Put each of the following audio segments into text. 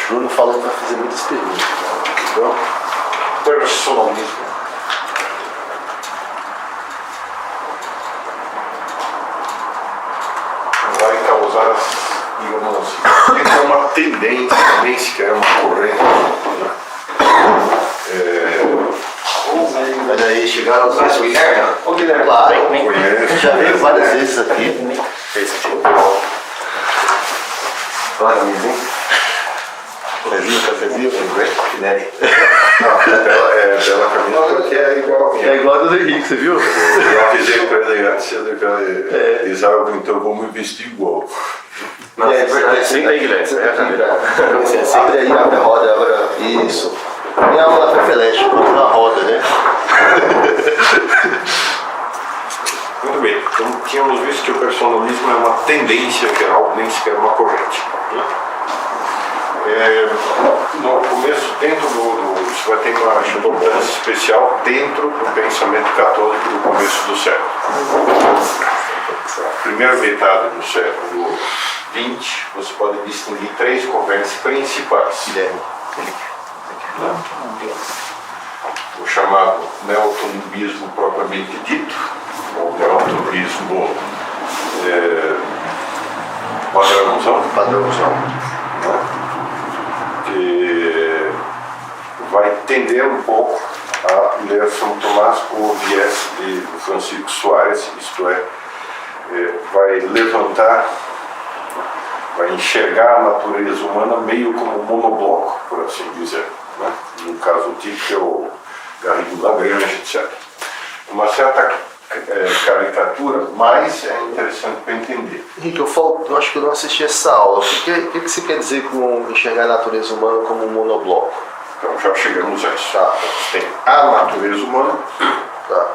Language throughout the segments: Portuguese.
Bruno falou que vai fazer muitas perguntas. Então, personalismo. Vai causar, digamos assim, tem uma tendência também, se quer uma corrente. Mas aí chegaram os dois. Guilherme? Ô Guilherme, claro, Conheço. já veio várias vezes aqui. Claro, hein? Cafezinho, Guilherme. Bela Camila, que é igual a minha. é igual a do Henrique, você viu? Eu avisei para ele antes, eles algo, então vamos investir igual. Não, é verdade. Sim, aí, Guilherme. Abre aí, abre a roda agora. Isso. E a aula Fefelete, enquanto na roda, né? Muito bem, então tínhamos visto que o personalismo é uma tendência geral, nem sequer uma corrente. No começo, dentro isso vai ter uma importância especial dentro do pensamento católico do começo do século. A primeira metade do século XX, você pode distinguir três correntes principais. Guilherme. O chamado neotomismo propriamente dito, ou neotomismo padrãozão, né? Que vai tender um pouco a ler São Tomás com o viés de Francisco Soares, isto é, vai levantar, vai enxergar a natureza humana meio como um monobloco, por assim dizer. Né? No caso típico é o Garrido Lagrange, etc. Uma certa caricatura, mas é interessante para entender. Henrique, eu acho que eu não assisti essa aula. O que você quer dizer com enxergar a natureza humana como um monobloco? Então já chegamos a isso. Tem a natureza humana, Tá.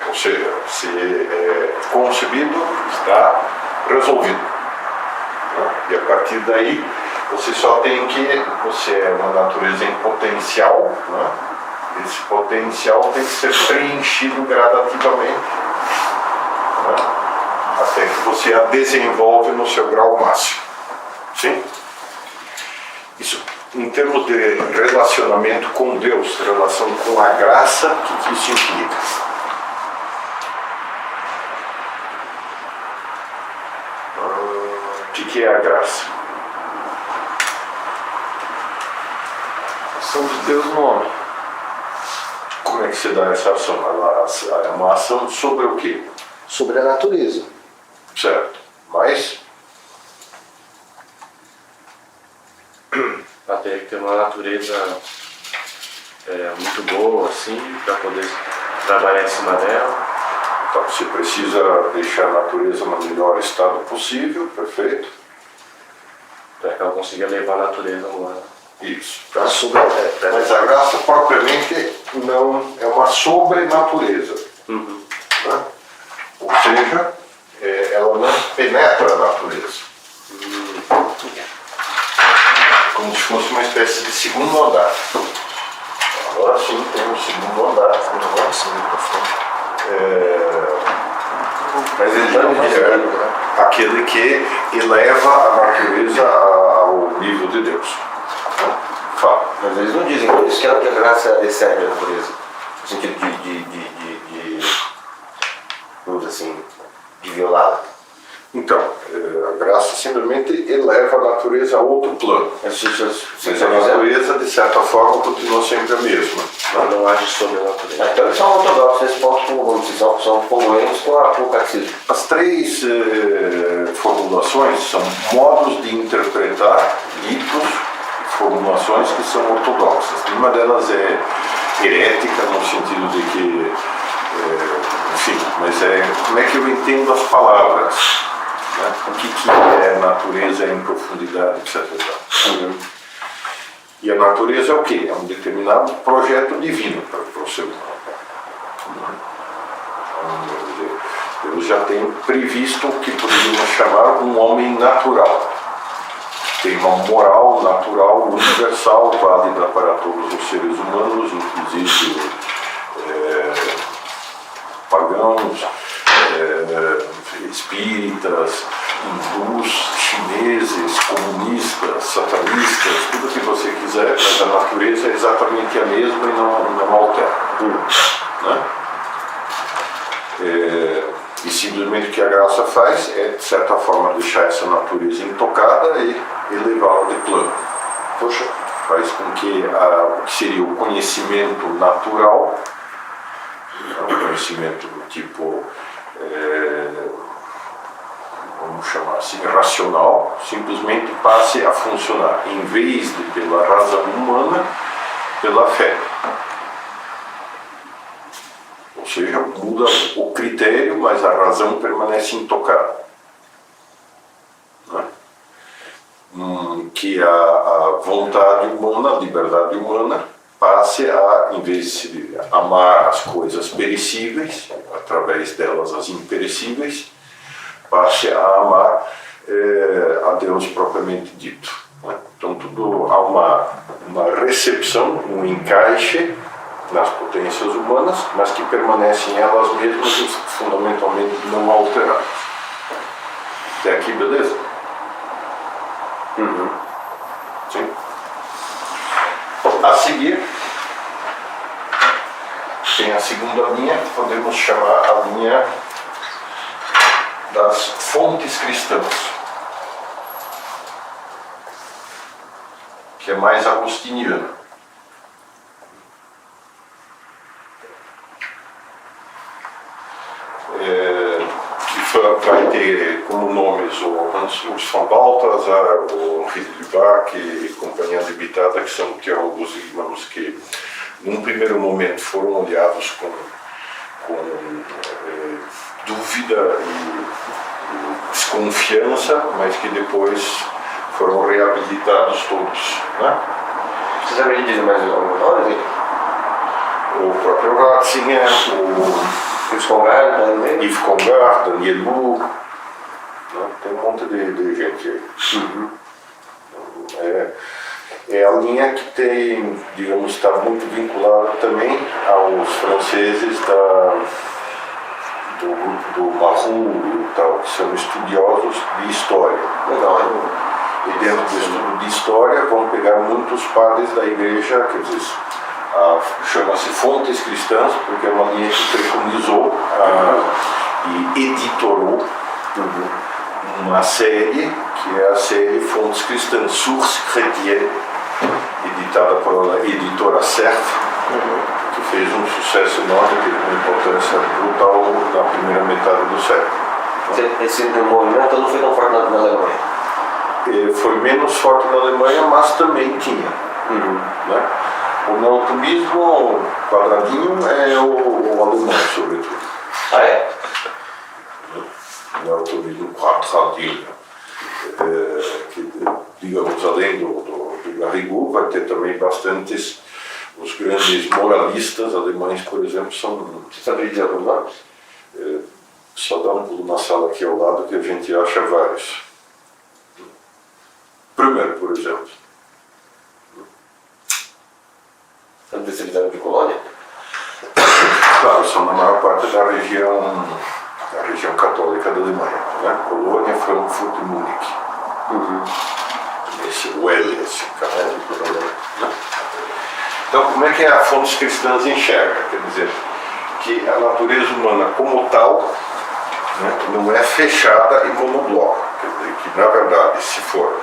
ou seja, se é concebido, está resolvido. Né? E a partir daí, você só tem que, você é uma natureza em potencial, né? Esse potencial tem que ser preenchido gradativamente, né? Até que você a desenvolve no seu grau máximo. Sim? Isso, em termos de relacionamento com Deus, relação com a graça, o que isso implica? O que é a graça? Ação de Deus no homem. Como é que se dá essa ação? Ela é uma ação sobre o quê? Sobre a natureza. Certo. Mas, Ela teria que ter uma natureza muito boa, assim, para poder trabalhar em cima dela. então, você precisa deixar a natureza no melhor estado possível, perfeito? Para que ela consiga levar a natureza humana. Isso. Mas Mas a graça propriamente não é uma sobrenatureza. Uhum. Né? Ou seja, ela não penetra a natureza. Como se fosse uma espécie de segundo andar. Agora sim tem um segundo andar. Mas ele não é aquele que eleva a natureza ao nível de Deus. Fala. Mas eles não dizem por isso que a graça excede a natureza. No sentido vamos dizer assim, de violá-la. Então, a graça simplesmente eleva a natureza a outro plano. Mas a natureza, de certa forma, continua sempre a mesma. Ela não age sobre a natureza. Então eles são ortodoxos nesse ponto, como são congruentes com o catecismo. As três formulações são modos de interpretar ditos, formulações que são ortodoxas. Uma delas é herética, no sentido de que, enfim, mas como é que eu entendo as palavras? Né? O que é natureza em profundidade, etc. E a natureza é o quê? É um determinado projeto divino para o ser humano. Deus já tem previsto o que poderíamos chamar um homem natural. Tem uma moral natural universal, válida para todos os seres humanos, inclusive pagãos, espíritas, hindus, chineses, comunistas, satanistas, tudo que você quiser, mas a natureza é exatamente a mesma e não altera. Né? E simplesmente o que a graça faz é, de certa forma, deixar essa natureza intocada e elevá-la de plano. Poxa, faz com que o que seria o conhecimento natural, o conhecimento do tipo, vamos chamar assim, racional, simplesmente passe a funcionar, em vez de pela razão humana, pela fé. Ou seja, muda o critério, mas a razão permanece intocada. Né? Que a vontade humana, a liberdade humana, passe a, em vez de amar as coisas perecíveis, através delas as imperecíveis, passe a amar a Deus propriamente dito. Né? Então tudo há uma recepção, um encaixe nas potências humanas, mas que permanecem elas mesmas e fundamentalmente não alteradas. Até aqui, beleza? Sim. A seguir, tem a segunda linha, que podemos chamar a linha das fontes cristãs, que é mais agostiniana. Que vai ter como nomes o Hans von Balthasar, o Henri de Lubac e Companhia Limitada, que são teólogos irmãos que, num primeiro momento, foram olhados com dúvida e desconfiança, mas que depois foram reabilitados todos. Né? Você sabe me dizer mais algum nome? O próprio Ratzinger, o Yves Congar, Daniel Lu, né? Tem um monte de gente aí. É a linha que tem, digamos, está muito vinculada também aos franceses do grupo do Marroux e tal, que são estudiosos de história. Legal, e dentro do estudo de história vão pegar muitos padres da igreja, quer dizer, chama-se Fontes Cristãs, porque é uma linha que preconizou e editorou uma série, que é a série Fontes Cristãs, Sources Chrétiennes, editada pela editora Cerf, que fez um sucesso enorme, teve uma importância brutal na primeira metade do século. Esse movimento não foi tão forte na Alemanha? Foi menos forte na Alemanha, mas também tinha. Né? O neotomismo quadradinho é o alemão, sobretudo. Ah, é? O neotomismo quadradinho, que, digamos, além do Garrigou, vai ter também bastantes, os grandes moralistas alemães, por exemplo, são... Você sabe dizer alguns nomes? Só dá um pulo na sala aqui ao lado que a gente acha vários. Primeiro, por exemplo. Sabe se eles eram de Colônia? Claro, são na maior parte da região católica da Alemanha, né? Colônia, Frankfurt e Munique. Esse Well, esse cara, né? Então, como é que a Fontes Cristãs enxerga? Quer dizer, que a natureza humana como tal, né, não é fechada e monobloco. Quer dizer, que na verdade, se for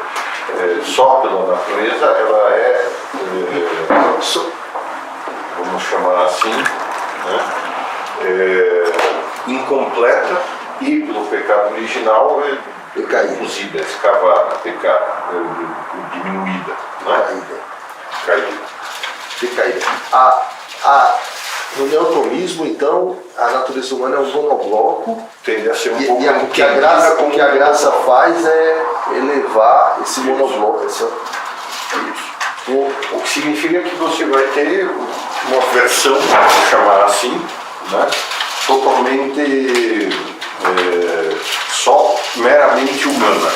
só pela natureza, ela é, vamos chamar assim, né, incompleta e pelo pecado original reduzida, escavada, pecada, diminuída, né? Caída. No neotomismo, então, a natureza humana é um monobloco. Tende a ser um pouco. E o que a graça faz é elevar esse monobloco. O que significa que você vai ter uma versão, vamos chamar assim, né, totalmente só meramente humana.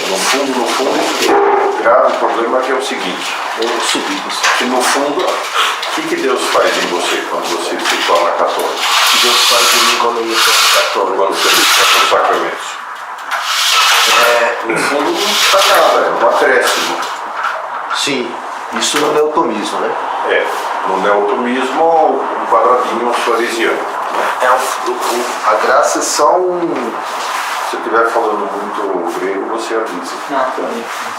No fundo, o grave problema que é o seguinte: que no fundo, o que Deus faz em você quando você se torna católico? Deus faz em mim quando eu me torno católico. Quando você recebe os sacramentos. no fundo, não está nada, é um acréscimo. Sim, isso no neotomismo, né? No neotomismo, um quadradinho salesiano. A graça é só Se eu estiver falando muito grego, você avisa.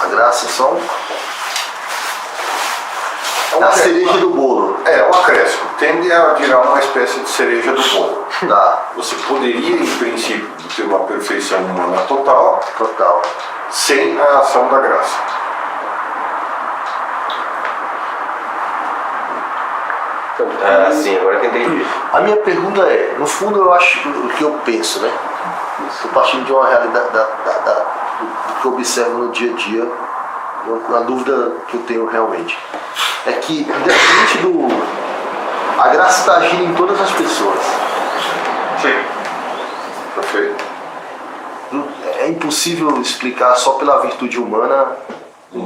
A graça é só é a cereja do bolo. É um acréscimo. Tende a virar uma espécie de cereja do bolo. Tá, Você poderia, em princípio, ter uma perfeição humana total total. sem a ação da graça. Sim, agora que eu entendi. A minha pergunta é, no fundo eu acho o que eu penso, né? Estou partindo de uma realidade do que eu observo no dia a dia, uma dúvida que eu tenho realmente. É que, independente a graça está agindo em todas as pessoas. Sim. Perfeito. É impossível explicar só pela virtude humana.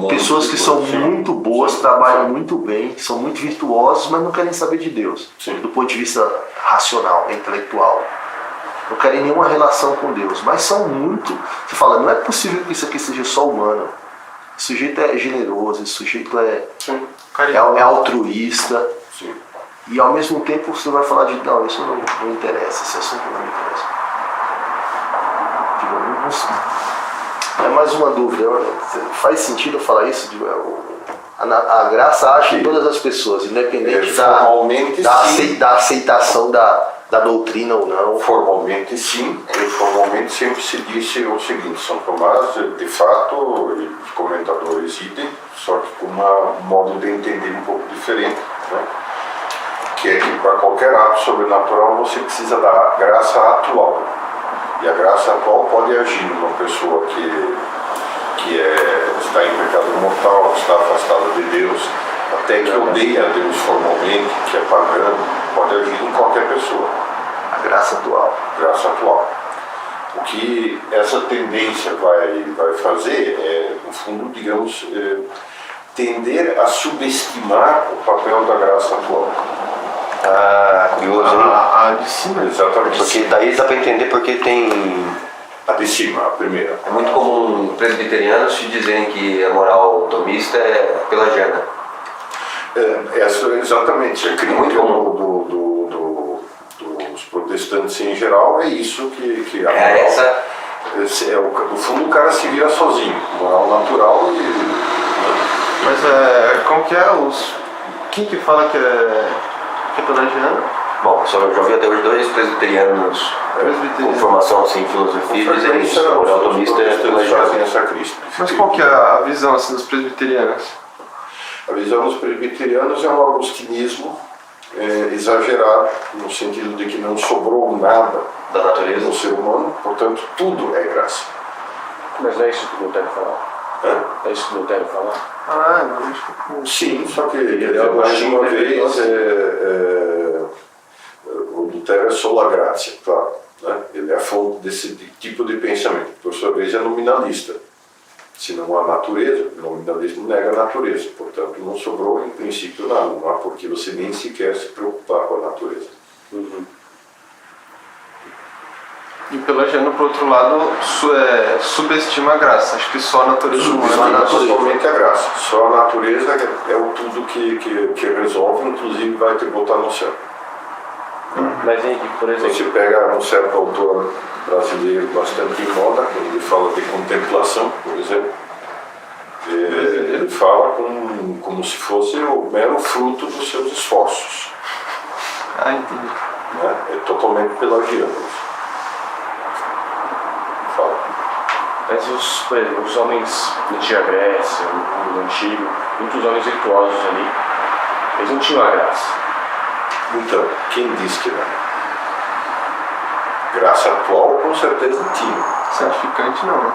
Pessoas que são muito boas, trabalham muito bem, são muito virtuosos, mas não querem saber de Deus. Sim. Do ponto de vista racional, intelectual. Não querem nenhuma relação com Deus. Mas são muito... Você fala, não é possível que isso aqui seja só humano. Esse sujeito é generoso, esse sujeito é altruísta. Sim. E ao mesmo tempo você vai falar de, não, isso não interessa, esse assunto não me interessa. É mais uma dúvida. Faz sentido eu falar isso? A graça age em todas as pessoas, independente formalmente, da aceitação da doutrina ou não. Formalmente sim, e formalmente sempre se disse o seguinte: São Tomás, de fato, e os comentadores idem, só que com um modo de entender um pouco diferente, né? Que é que para qualquer ato sobrenatural você precisa da graça atual. E a graça atual pode agir numa pessoa que está em pecado mortal, que está afastada de Deus, até que odeia a Deus formalmente, que é pagano, pode agir em qualquer pessoa. A graça atual. Graça atual. O que essa tendência vai fazer é, no fundo, digamos, tender a subestimar o papel da graça atual. Curioso, hein? A de cima, exatamente. Porque daí dá para entender porque tem... A de cima, a primeira. É muito comum presbiterianos te dizerem que a moral tomista é pelagiana. Essa exatamente. A crítica Muito comum. dos protestantes em geral é isso que a moral... Essa... no fundo o cara se vira sozinho. Moral natural e... Mas como que é quem que fala que é pelagiano? Bom, eu já vi até hoje 2 presbiterianos com formação assim, em filosofia dizendo que a moral tomista é pelagiana. Mas qual que é a visão assim, dos presbiterianos? A visão dos presbiterianos é um agostinismo exagerado, no sentido de que não sobrou nada Da natureza. no ser humano, portanto tudo é graça. Mas não é isso que o Lutero fala? É isso que o Lutero fala? Sim, só que mais uma vez o Lutero é sola gratia, claro, né? Ele é a fonte desse tipo de pensamento, por sua vez é nominalista. Se não há natureza, o nominalismo nega a natureza, portanto não sobrou em princípio nada, não há por que você nem sequer se preocupar com a natureza. E o pelagiano, por outro lado, subestima a graça. Acho que só a natureza humana. Somente a graça. Só a natureza é o tudo que resolve, inclusive vai te botar no céu. Mas aí, por exemplo... Você pega um certo autor brasileiro bastante em moda, quando ele fala de contemplação, por exemplo, ele fala como se fosse o mero fruto dos seus esforços. Entendi. Né? É totalmente pelagiano. Fala. Mas por exemplo, os homens da antiga Grécia, no antigo, muitos homens virtuosos ali, eles não tinham a graça. Então, quem diz que não? Graça atual, com certeza tinha. Santificante não.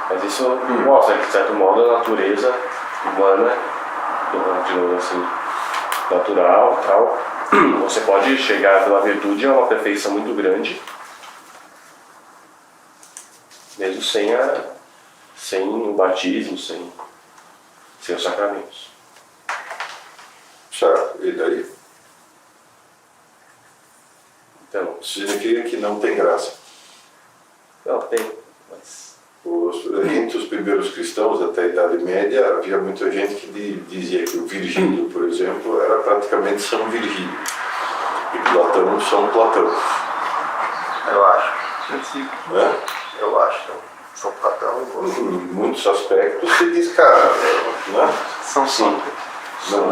Mas isso mostra que, de certo modo, a natureza humana, digamos assim, natural, tal, você pode chegar pela virtude a uma perfeição muito grande, mesmo sem o batismo, sem os sacramentos. Certo? E daí? Então, Isso significa que não tem graça. não, tem. Mas, Entre os primeiros cristãos, até a Idade Média, havia muita gente que dizia que o Virgílio, por exemplo, era praticamente São Virgílio. E Platão, São Platão. Eu acho. Né? Eu acho. São Platão e você. Em muitos aspectos, se diz, cara, né? São cinco.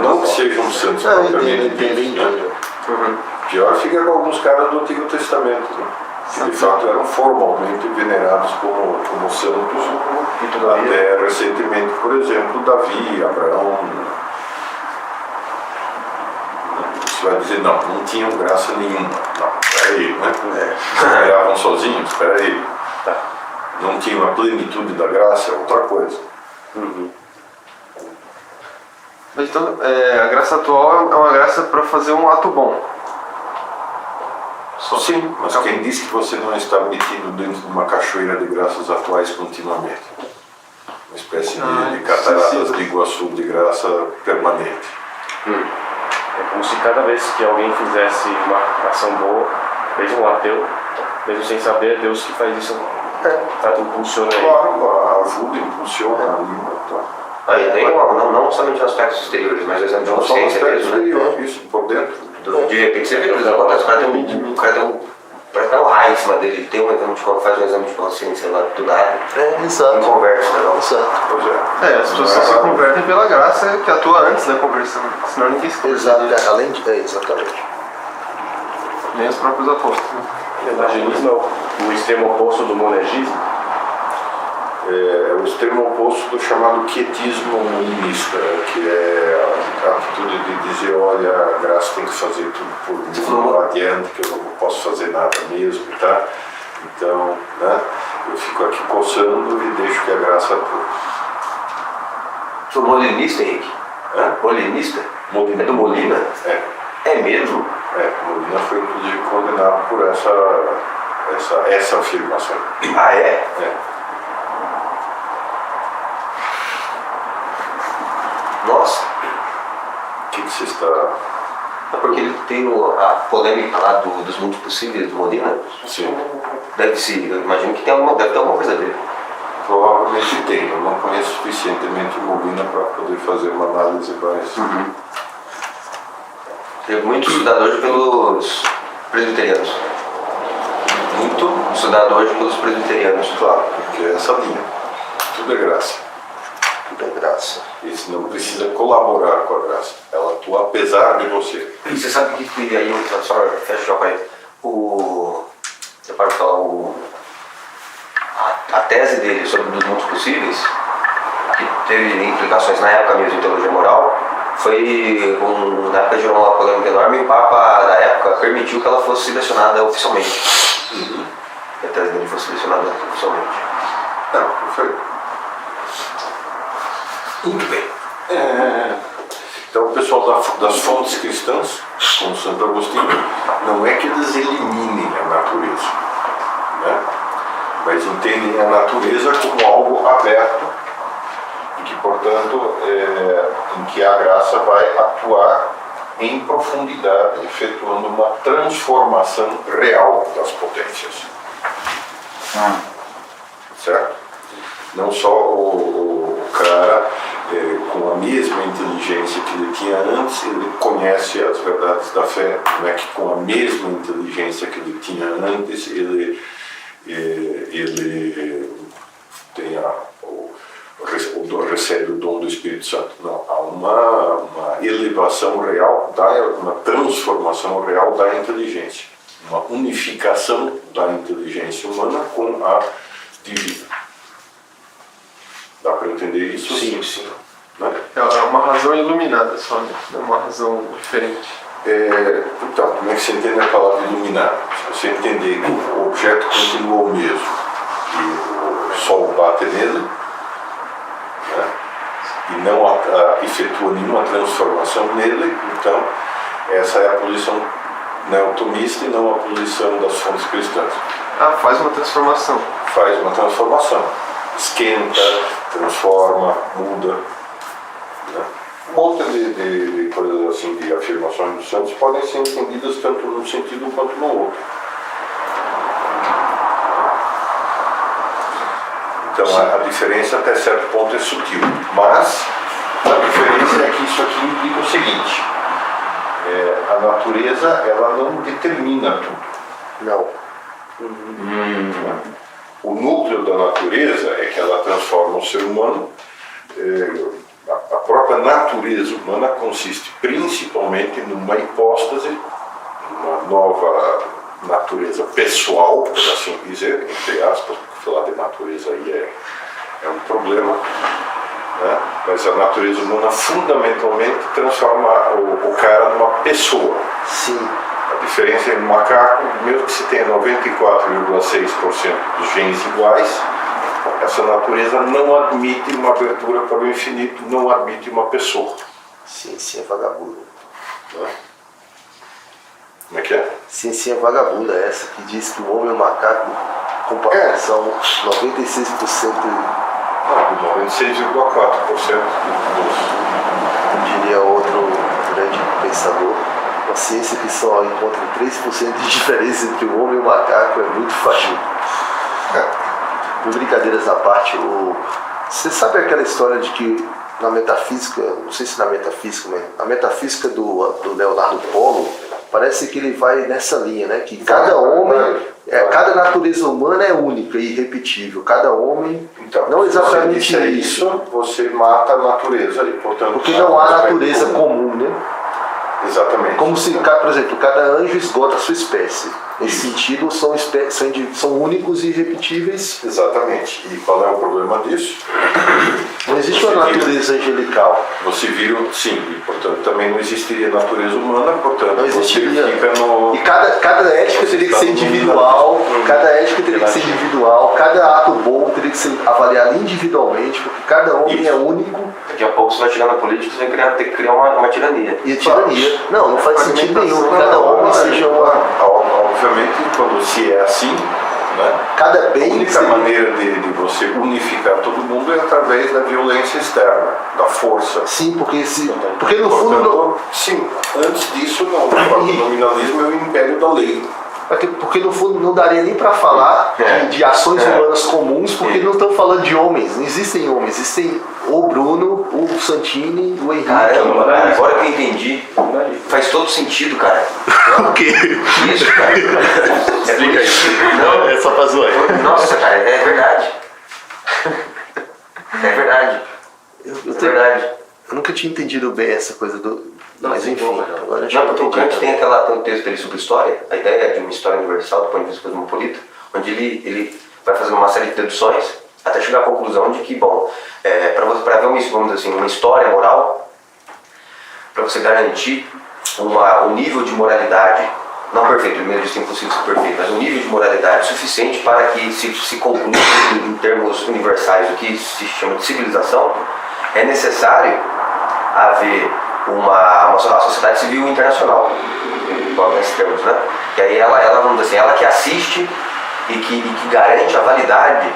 Não que sejam santos Não, propriamente entendo. ditos, né? Pior fica com alguns caras do Antigo Testamento, né? Que de fato eram formalmente venerados como santos, até recentemente, por exemplo, Davi, Abraão. Você vai dizer, não tinham graça nenhuma. Não, peraí, né? Trabalhavam sozinhos, peraí. tá. Não tinham a plenitude da graça, é outra coisa. Mas então, a graça atual é uma graça para fazer um ato bom. Sim, mas quem diz que você não está metido dentro de uma cachoeira de graças atuais continuamente? Uma espécie de cataratas de Iguaçu de graça permanente. É como se cada vez que alguém fizesse uma ação boa, mesmo um ateu, mesmo sem saber, é Deus que faz isso. Tá, impulsiona ele. Claro, ajuda, impulsiona, anima, tá? Aí tem não somente nos aspectos exteriores, mas exame de Não só no consciência aspecto mesmo, né? exterior, isso, por dentro. De repente você vê, por exemplo, acontece, o cara tem um raio em cima dele, tem faz um exame de consciência lá do nada, Exato. e conversa, né? Exato. Pois é. As pessoas só se convertem pela graça que atua antes da conversão. Senão ninguém se converte. Exato. Além de. Exatamente. Nem os próprios apóstolos. O evangelismo é o extremo oposto do monergismo. É o extremo oposto do chamado quietismo molinista, que é a atitude de dizer, olha, a graça tem que fazer tudo por mim, não adianta que eu não posso fazer nada mesmo, tá? Então, né, eu fico aqui coçando e deixo que a graça atua. Sou molinista, Henrique? Molinista? Molina. É do Molina? É. É mesmo? Molina foi inclusive condenado por essa afirmação. Ah, é? É. Nossa. O que você está... É porque ele tem a polêmica lá dos mundos possíveis do Molina. Sim. Eu imagino que deve ter alguma coisa dele. Provavelmente tem. Eu não conheço suficientemente o Molina para poder fazer uma análise mais... Teve muito estudado hoje pelos presbiterianos. Muito, Estudado hoje pelos presbiterianos. claro, porque é essa linha. Tudo é graça. Tudo é graça. E você não precisa colaborar com a graça. Ela atua apesar de você. E você sabe que aí, só fecha o jogo aí, você pode falar a tese dele sobre os mundos possíveis, que teve implicações na época mesmo em teologia moral, foi, na época gerou uma polêmica enorme e o Papa da época permitiu que ela fosse selecionada oficialmente. Que a tese dele fosse selecionada oficialmente. Não, perfeito. Muito bem. Então o pessoal das fontes cristãs, como Santo Agostinho, não é que eles eliminem a natureza, né? Mas entendem a natureza como algo aberto e que, portanto, em que a graça vai atuar em profundidade, efetuando uma transformação real das potências. Certo? Não só o cara com a mesma inteligência que ele tinha antes, ele conhece as verdades da fé, não é que com a mesma inteligência que ele tinha antes, ele tem recebe o dom do Espírito Santo. Não, há uma elevação real, uma transformação real da inteligência, uma unificação da inteligência humana com a divina. Dá para entender isso? Sim. Né? É uma razão iluminada só, né? Não é uma razão diferente. Então, como é que você entende a palavra iluminar? Se você entender que o objeto continua o mesmo e o sol bate nele, né, e não efetua nenhuma transformação nele, então essa é a posição neotomista e não a posição das fontes cristãs. Faz uma transformação. Faz uma transformação. Esquenta, transforma, muda. Né? Um monte de coisas assim, de afirmações dos santos podem ser entendidas tanto num sentido quanto no outro. Então a diferença até certo ponto é sutil. Mas a diferença é que isso aqui implica o seguinte: a natureza ela não determina tudo. Não. O núcleo da natureza é que ela transforma o ser humano. A própria natureza humana consiste principalmente numa hipóstase, uma nova natureza pessoal, por assim dizer, entre aspas, porque falar de natureza aí é um problema, né? Mas a natureza humana fundamentalmente transforma o cara numa pessoa. Sim. A diferença é no macaco, mesmo que se tenha 94,6% dos genes iguais, essa natureza não admite uma abertura para o infinito, não admite uma pessoa. Ciência vagabunda. Né? Como é que é? Ciência vagabunda é essa que diz que o homem e o macaco, com proporção 96%, Não, 96,4% diria outro grande pensador, uma ciência que só encontra 3% de diferença entre o homem e o macaco é muito fácil. Por brincadeiras à parte, você sabe aquela história de que na metafísica, não sei se na metafísica, mas na metafísica do Leonardo Polo, parece que ele vai nessa linha, né? Que cada homem, cada natureza humana é única e irrepetível. Cada homem, Então, não exatamente se você disser isso, você mata a natureza e, portanto, porque não há natureza comum, né? Exatamente. Como se, por exemplo, cada anjo esgota a sua espécie. Nesse sentido, são únicos e irrepetíveis. Exatamente. E qual é o problema disso? Não existe uma natureza angelical. Você vira, sim, e portanto também não existiria natureza humana, portanto Não existiria. você fica no... E cada ética teria que ser individual, cada ética teria que ser individual, cada ato bom teria que ser avaliado individualmente, porque cada homem é único. Daqui a pouco você vai chegar na política e você vai ter que criar uma tirania. E a tirania. Não faz sentido nenhum que cada homem seja Obviamente, quando se é assim, né? Cada A bem única seria... maneira de você unificar todo mundo é através da violência externa, da força. Sim, porque no fundo... Portanto, sim, antes disso não. O nominalismo é o império da lei. Porque no fundo não daria nem para falar de ações humanas comuns, porque não estão falando de homens, não existem homens, existem o Bruno, o Santini, o Henrique. Caramba, cara, agora que eu entendi, faz todo sentido, cara. O quê? Isso, cara. Explica isso. Não, é só pra zoar. Nossa, cara, é verdade. É verdade. É verdade. Eu nunca tinha entendido bem essa coisa do... Mas enfim, agora já Não, porque o Kant entendi. tem um texto dele sobre história, a ideia de uma história universal do ponto de vista cosmopolita, onde ele vai fazendo uma série de deduções até chegar à conclusão de que, bom, para ver vamos dizer assim, uma história moral, para você garantir um nível de moralidade, não perfeito, primeiro disso é impossível ser perfeito, mas um nível de moralidade suficiente para que se conclua em termos universais o que se chama de civilização, é necessário haver uma sociedade civil internacional, nesses termos, né? Que aí ela, vamos dizer assim, ela que assiste e que garante a validade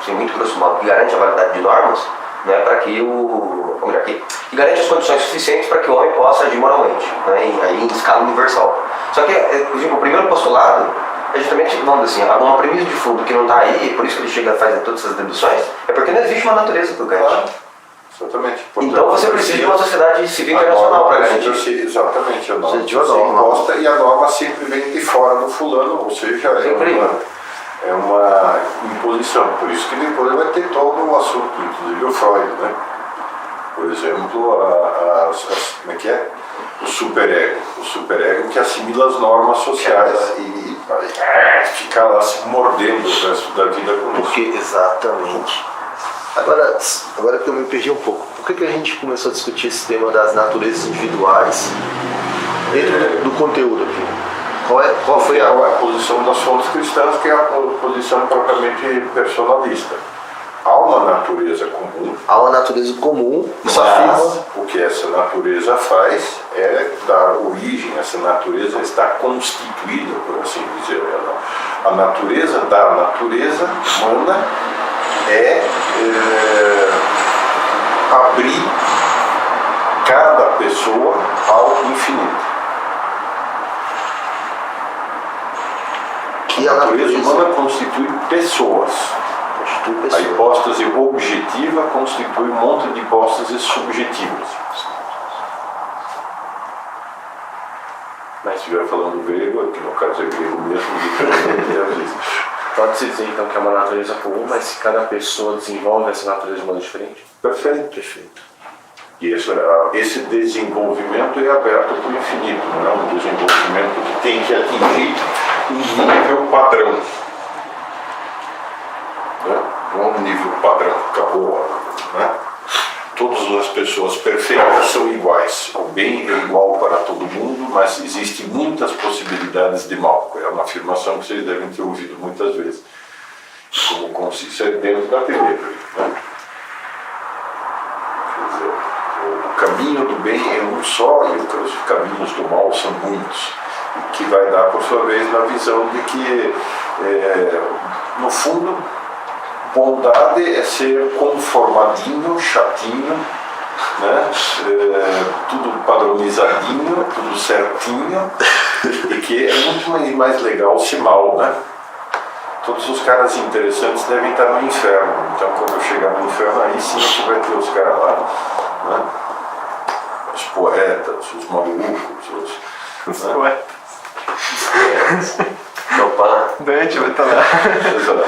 assim, muito grosso modo, que garante a validade de normas, né, para que que garante as condições suficientes para que o homem possa agir moralmente, né, em escala universal. Só que o primeiro postulado é justamente, vamos dizer assim, uma premissa de fundo que não está aí, por isso que ele chega a fazer todas essas deduções, é porque não existe uma natureza para o Kant. Exatamente. Então você precisa de uma sociedade civil internacional para garantir isso. Exatamente, a norma Precisa de uma você norma. imposta e a norma sempre vem de fora do fulano, ou seja, é uma imposição. Por isso que depois vai ter todo o assunto, inclusive o Freud, né? Por exemplo, como é que é? O superego que assimila as normas sociais e fica lá se mordendo o resto da vida conosco. Porque, exatamente. Agora que eu me perdi um pouco, por que a gente começou a discutir esse tema das naturezas individuais dentro do conteúdo aqui? Qual foi a posição das fontes cristãs, que é a posição propriamente personalista? Há uma natureza comum. Há uma natureza comum, isso Mas afirma. o que essa natureza faz é dar origem, essa natureza está constituída, por assim dizer. A natureza da natureza humana é abrir cada pessoa ao infinito. Que a a natureza natureza humana constitui pessoas. constitui A pessoa. hipóstase objetiva constitui um monte de hipóstases subjetivas. Mas se estiver falando grego, que no caso é grego mesmo, diferente às vezes. Pode-se dizer então que é uma natureza comum, mas se cada pessoa desenvolve essa natureza de modo diferente? Perfeito, perfeito. E esse desenvolvimento é aberto para o infinito, não é um desenvolvimento que tem que atingir um nível padrão. Né? Não é um nível padrão, acabou. Né? Todas as pessoas perfeitas são iguais. O bem é igual para todo mundo, mas existem muitas possibilidades de mal. É uma afirmação que vocês devem ter ouvido muitas vezes. Como consiste dentro da TV. Né? Quer dizer, o caminho do bem é um só e os caminhos do mal são muitos. Que vai dar, por sua vez, na visão de que, no fundo, bondade é ser conformadinho, chatinho, né? Tudo padronizadinho, tudo certinho, e que é muito mais legal ser mal, né? Todos os caras interessantes devem estar no inferno, então quando eu chegar no inferno, aí sim você vai ter os caras lá, né? Os poetas, os malucos, Os né? poetas. Opa, Dante vai estar lá. Exato.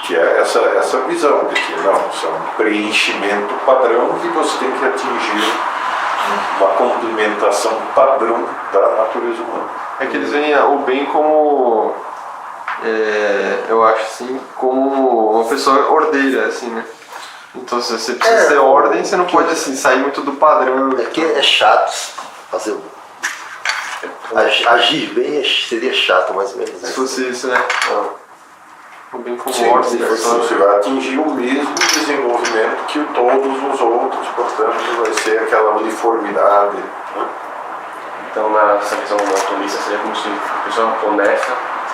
Que é essa visão de que não, isso é um preenchimento padrão que você tem que atingir uma complementação padrão da natureza humana. É que eles veem o bem como, eu acho assim, como uma pessoa ordeira, assim, né? Então se você precisa ter ordem, você não pode assim, sair muito do padrão. É que é chato fazer. Agir bem seria chato, mais ou menos. Se fosse isso, né? O bem como Sim, ordem. você vai atingir o mesmo desenvolvimento que todos os outros, portanto vai ser aquela uniformidade. Né? Então, nessa visão monotonista, seria como se a pessoa honesta,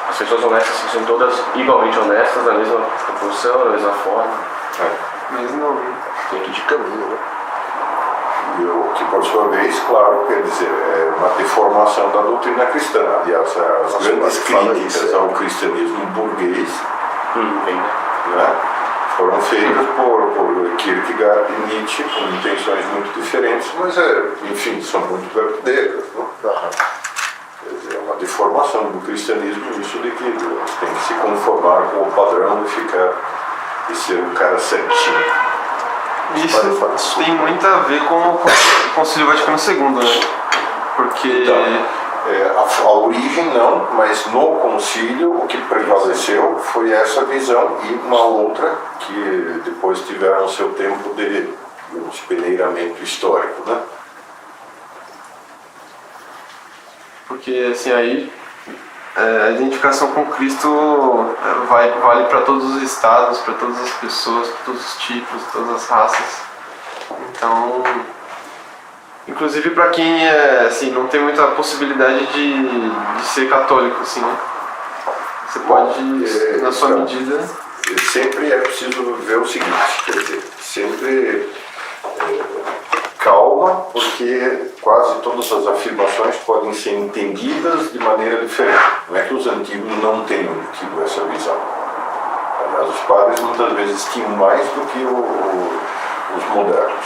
as pessoas honestas são todas igualmente honestas, da mesma proporção, da mesma forma. Mas não. Ponto de caminho, né? E o que, por sua vez, claro, quer dizer, é uma deformação da doutrina cristã. Aliás, as grandes críticas ao cristianismo burguês, né, foram feitas por Kierkegaard e Nietzsche com intenções muito diferentes, mas, enfim, são muito verdadeiras. Né? Quer dizer, é uma deformação do cristianismo, isso de que tem que se conformar com o padrão e ser um cara certinho. Isso tem muito a ver com o Concílio Vaticano II, né? Porque Então, a origem não, mas no concílio o que prevaleceu foi essa visão e uma outra que depois tiveram seu tempo de peneiramento histórico, né? Porque assim, aí a identificação com Cristo vale para todos os estados, para todas as pessoas, para todos os tipos, todas as raças. Então, inclusive para quem assim, não tem muita possibilidade de ser católico, assim, né? Você pode, na sua medida... Sempre é preciso ver o seguinte, quer dizer, sempre calma, porque quase todas as afirmações podem ser entendidas de maneira diferente. Não é que os antigos não tenham tido essa visão. Aliás, os padres muitas vezes tinham mais do que os modernos.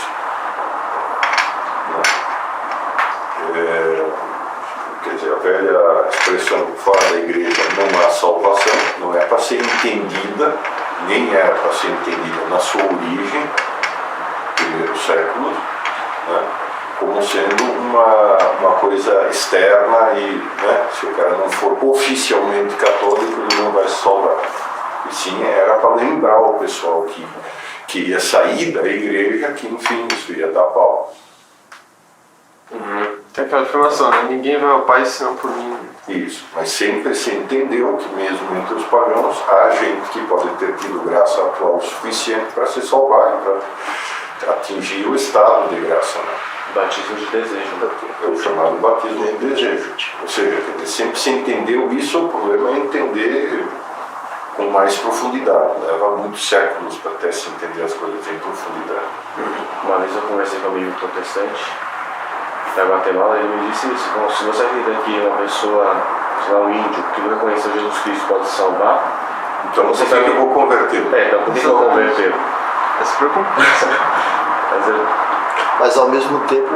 Quer dizer, a velha expressão fora da igreja não há salvação, não é para ser entendida, nem era para ser entendida na sua origem, primeiros séculos, né, como sendo uma coisa externa e, né, se o cara não for oficialmente católico, ele não vai se salvar. E sim, era para lembrar o pessoal que ia sair da igreja, que enfim, isso ia dar pau. Tem aquela afirmação, né? Ninguém vai ao Pai senão por mim. Isso, mas sempre se entendeu que mesmo entre os pagãos há gente que pode ter tido graça atual o suficiente para se salvar, para atingir o estado de graça. Né? Batismo de desejo. Né? É o chamado batismo de desejo. Ou seja, sempre se entendeu isso, o problema é entender com mais profundidade. Leva muitos séculos para até se entender as coisas em profundidade. Uma vez eu conversei com um amigo protestante da Guatemala, ele me disse isso: bom, se você acredita que uma pessoa sei lá, um índio que nunca conheceu Jesus Cristo pode se salvar, Então você sabe que eu vou converter. então por que eu converter? É super complexo. Mas ao mesmo tempo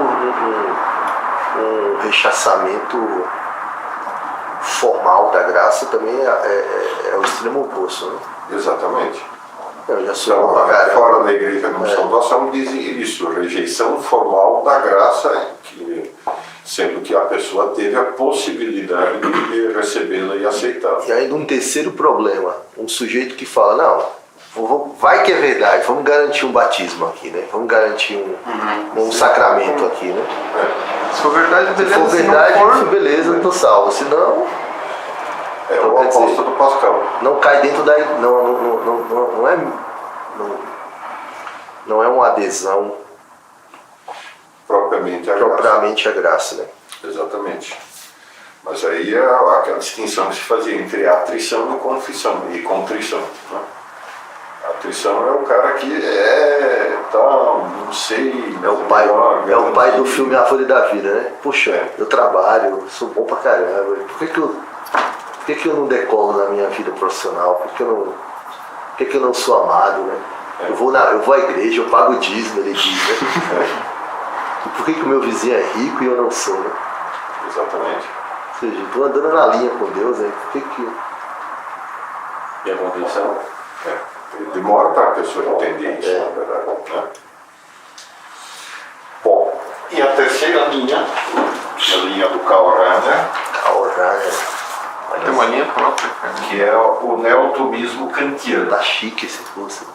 um rechaçamento formal da graça também é o extremo oposto, né? Exatamente. Eu já sou Então, pra caramba. fora da igreja como salvação dizem isso, rejeição formal da graça, sendo que a pessoa teve a possibilidade de recebê-la e aceitá-la. E ainda um terceiro problema, um sujeito que fala, não, vai que é verdade, vamos garantir um batismo aqui, né? Vamos garantir um sacramento aqui, né? Se for verdade, Se beleza. for Se verdade, não for, beleza, não tô salvo. Se não, É Então, o quer dizer, apóstolo Pascal. não cai dentro da... Não é uma adesão Propriamente a graça. propriamente à graça, né? Exatamente. Mas aí é aquela distinção que se fazia entre atrição e confissão e contrição. Né? A atrição é o cara que não sei. É o pai do filme A Folha da Vida, né? Puxa, eu trabalho, eu sou bom pra caramba. Por que eu não decolo na minha vida profissional? Por que eu não sou amado, né? Eu vou à igreja, eu pago o dízimo, ele diz, né? E por que o meu vizinho é rico e eu não sou, né? Exatamente. Ou seja, estou andando na linha com Deus, né? Por que... E a contrição? Demora para a pessoa entender isso, na verdade. Né? Bom, e a terceira linha, a linha do Karl Rahner, tem uma linha própria, cara. que é o neotomismo kantiano. Tá chique esse curso.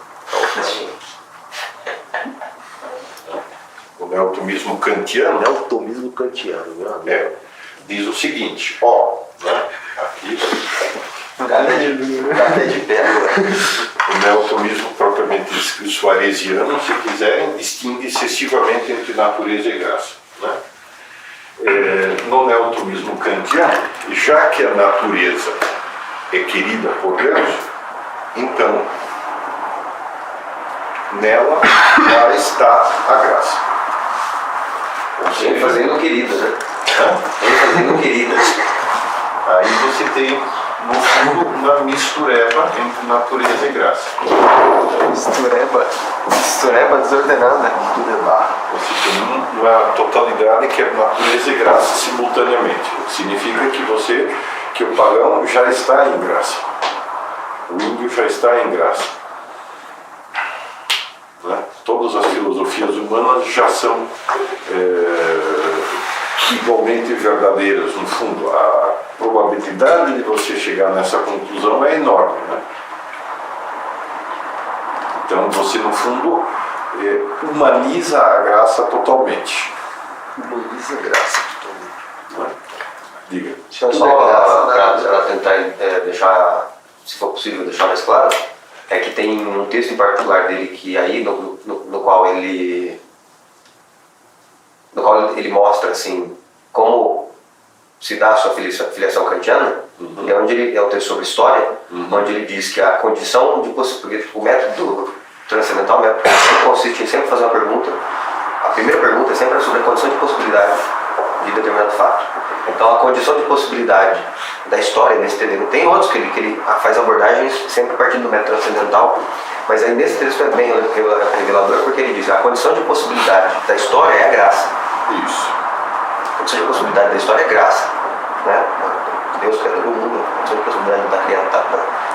O neotomismo kantiano Neotomismo kantiano, meu amigo. diz o seguinte, aqui, Até de pé agora. o neotomismo propriamente suaresiano, se quiserem, distingue excessivamente entre natureza e graça. Né? No neotomismo kantiano, já que a natureza é querida por Deus, então nela já está a graça. Ou Vem seja, fazendo querida, né? Hã? Vem fazendo querida. Aí você tem, no fundo, uma mistureba entre natureza e graça. Mistureba desordenada. Você tem uma totalidade que é natureza e graça simultaneamente. Significa que o pagão já está em graça. O índio já está em graça. Né? Todas as filosofias humanas já são igualmente verdadeiras. No fundo, a probabilidade de você chegar nessa conclusão é enorme. Né? Então você, no fundo, humaniza a graça totalmente. Humaniza a graça totalmente. Né? Diga. Só para tentar deixar, se for possível, deixar mais claro, é que tem um texto em particular dele que aí, no qual ele mostra assim, como se dá a sua filiação kantiana, é um texto sobre história, onde ele diz que a condição de possibilidade, o método transcendental, consiste em sempre fazer uma pergunta. A primeira pergunta é sempre sobre a condição de possibilidade de determinado fato. Então a condição de possibilidade da história, nesse texto, tem outros que ele faz abordagens sempre a partir do método transcendental, mas aí nesse texto é bem revelador, porque ele diz a condição de possibilidade da história é a graça. Isso. A condição de possibilidade da história é graça, né? Deus criador do mundo, a condição de possibilidade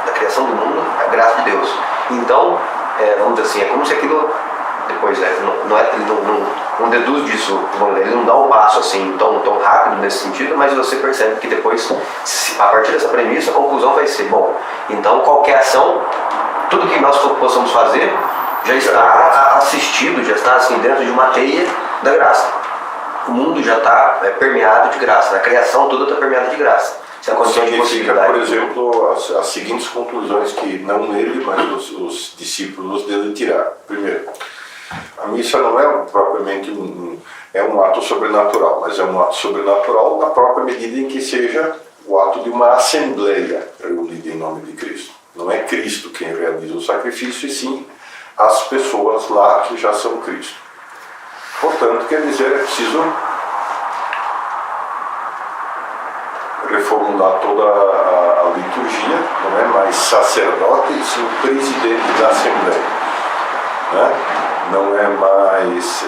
da criação do mundo é a graça de Deus. Então, vamos dizer assim, é como se aquilo depois ele não deduz disso, ele não dá um passo assim tão rápido nesse sentido, mas você percebe que depois, a partir dessa premissa, a conclusão vai ser, bom, então qualquer ação, tudo que nós possamos fazer já está assistido, já está assim dentro de uma teia da graça. O mundo já está permeado de graça, a criação toda está permeada de graça. Isso é a condição de possibilidade. Por exemplo, as seguintes conclusões que não ele, mas os discípulos dele tiraram. Primeiro, a missa não é propriamente um ato sobrenatural, mas é um ato sobrenatural na própria medida em que seja o ato de uma assembleia reunida em nome de Cristo. Não é Cristo quem realiza o sacrifício, e sim as pessoas lá que já são Cristo. Portanto, quer dizer, é preciso reformular toda a liturgia, não é mais sacerdote, e sim o presidente da Assembleia. Né? Não é mais.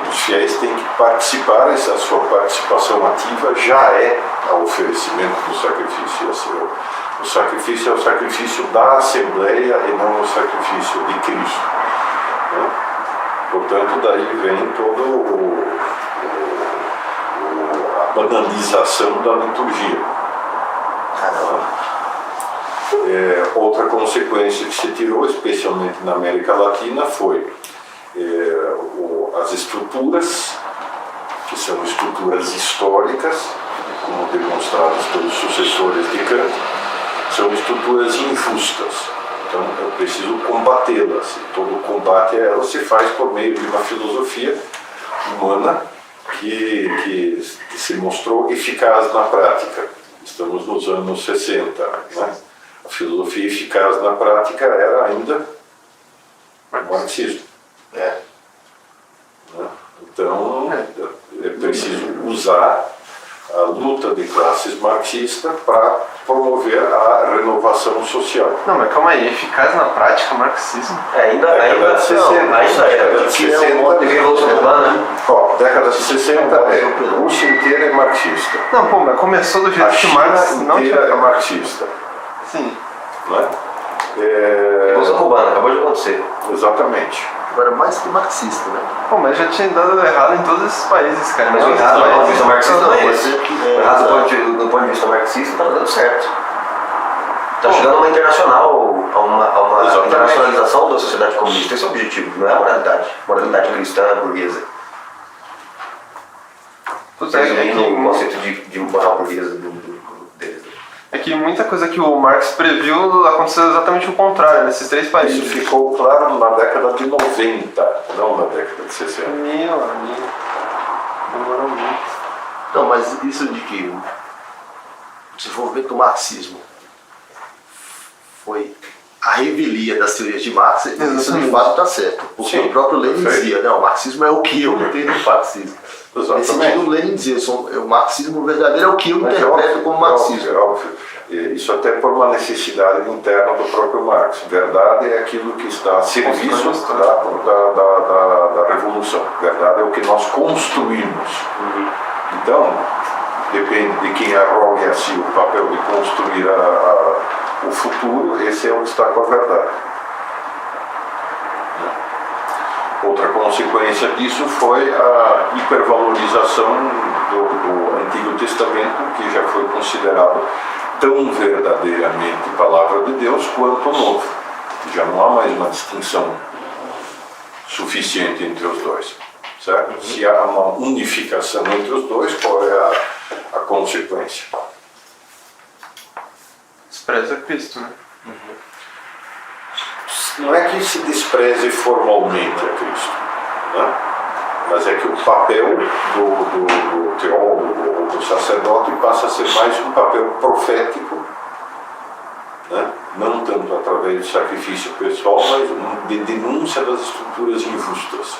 Os fiéis têm que participar, a sua participação ativa já é o oferecimento do sacrifício. O sacrifício é o sacrifício da Assembleia e não o sacrifício de Cristo. Né? Portanto, daí vem todo a banalização da liturgia. Outra consequência que se tirou, especialmente na América Latina, foi as estruturas, que são estruturas históricas, como demonstradas pelos sucessores de Kant, são estruturas injustas. Então eu preciso combatê-las. E todo combate a elas se faz por meio de uma filosofia humana que se mostrou eficaz na prática. Estamos nos anos 60. Né? A filosofia eficaz na prática era ainda o marxismo. Né? Então é preciso usar a luta de classes marxista para promover a renovação social. Não, mas calma aí, eficaz na prática, marxismo? Ainda é. Década de 60 de Revolução Cubana. Década de 60 a Rússia inteira é marxista. Não, pô, mas começou do A jeito que China Marx não inteira é tinha. marxista. Sim. Né? Revolução Cubana, acabou de acontecer. Exatamente. Agora, mais que marxista, né? Pô, mas já tinha dado errado em todos esses países, cara. Mas o Não, errado do ponto de vista marxista não é mas esse. é que, O errado do ponto de vista marxista tá dando certo. Tá Bom, chegando a uma internacional, a uma Exatamente. internacionalização da sociedade comunista. Esse é o objetivo, não é a moralidade cristã burguesa. Putz, é Resumindo o que, conceito de moral burguesa deles. é que muita coisa que o Marx previu aconteceu exatamente o contrário nesses três Isso países. ficou claro na década de 90, não na década de 60. Meu amigo. Demorou muito. Não, mas isso de que o desenvolvimento do marxismo foi a revelia das teorias de Marx, isso de Exatamente. fato está certo. Porque Sim, o próprio Lenin perfeito. dizia, não, o marxismo é o que eu entendo de marxismo. Nesse Exatamente. sentido, o Lenin dizia, o marxismo verdadeiro é o que eu Mas interpreto como marxismo. é óbvio. Isso até por uma necessidade interna do próprio Marx. Verdade é aquilo que está a serviço da revolução. Verdade é o que nós construímos. Então, depende de quem arrogue a si o papel de construir o futuro, esse é o que está com a verdade. Outra consequência disso foi a hipervalorização do Antigo Testamento, que já foi considerado tão verdadeiramente palavra de Deus quanto o Novo. Já não há mais uma distinção suficiente entre os dois. Certo? Se há uma unificação entre os dois, qual é a consequência? Despreza Cristo, né? Não é que se despreze formalmente a Cristo, né? Mas é que o papel do teólogo ou do sacerdote passa a ser mais um papel profético, né? Não tanto através do sacrifício pessoal, mas de denúncia das estruturas injustas,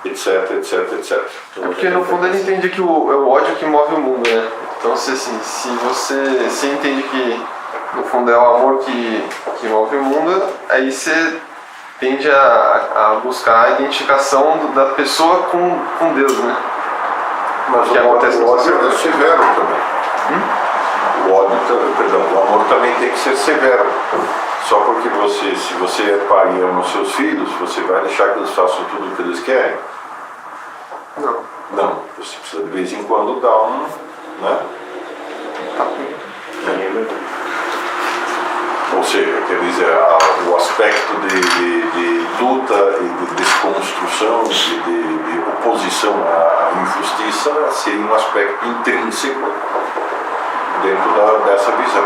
etc, etc, etc. É porque no fundo ele entende que é o ódio que move o mundo, né? Então se você entende que no fundo é o amor que move o mundo, aí você tende a buscar a identificação da pessoa com Deus, né? Mas Que acontece o com ódio é você. severo também. O amor também tem que ser severo. Só porque se você é pai e ama os seus filhos, você vai deixar que eles façam tudo o que eles querem? Não. Não. Você precisa de vez em quando dar um, né? Ou seja, quer dizer, o aspecto de luta e de desconstrução, de oposição à injustiça seria um aspecto intrínseco dentro dessa visão.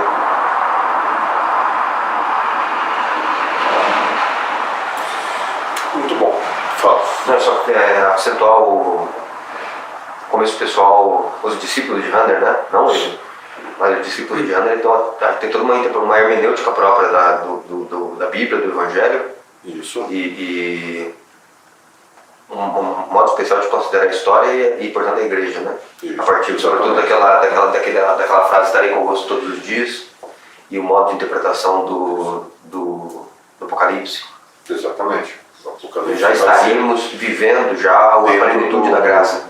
Muito bom. Fala. Não, só acentuar como esse pessoal, os discípulos de Handel, né? Não ele, mas os discípulos de Handel tem toda uma hermenêutica própria da Bíblia, do Evangelho. Isso. E um modo especial de considerar a história e portanto, a igreja, né? Isso. A partir, sobretudo, daquela frase, estarei convosco todos os dias, e o modo de interpretação do Apocalipse. Exatamente. O Apocalipse Já vai ser estaríamos vivendo já a plenitude da graça.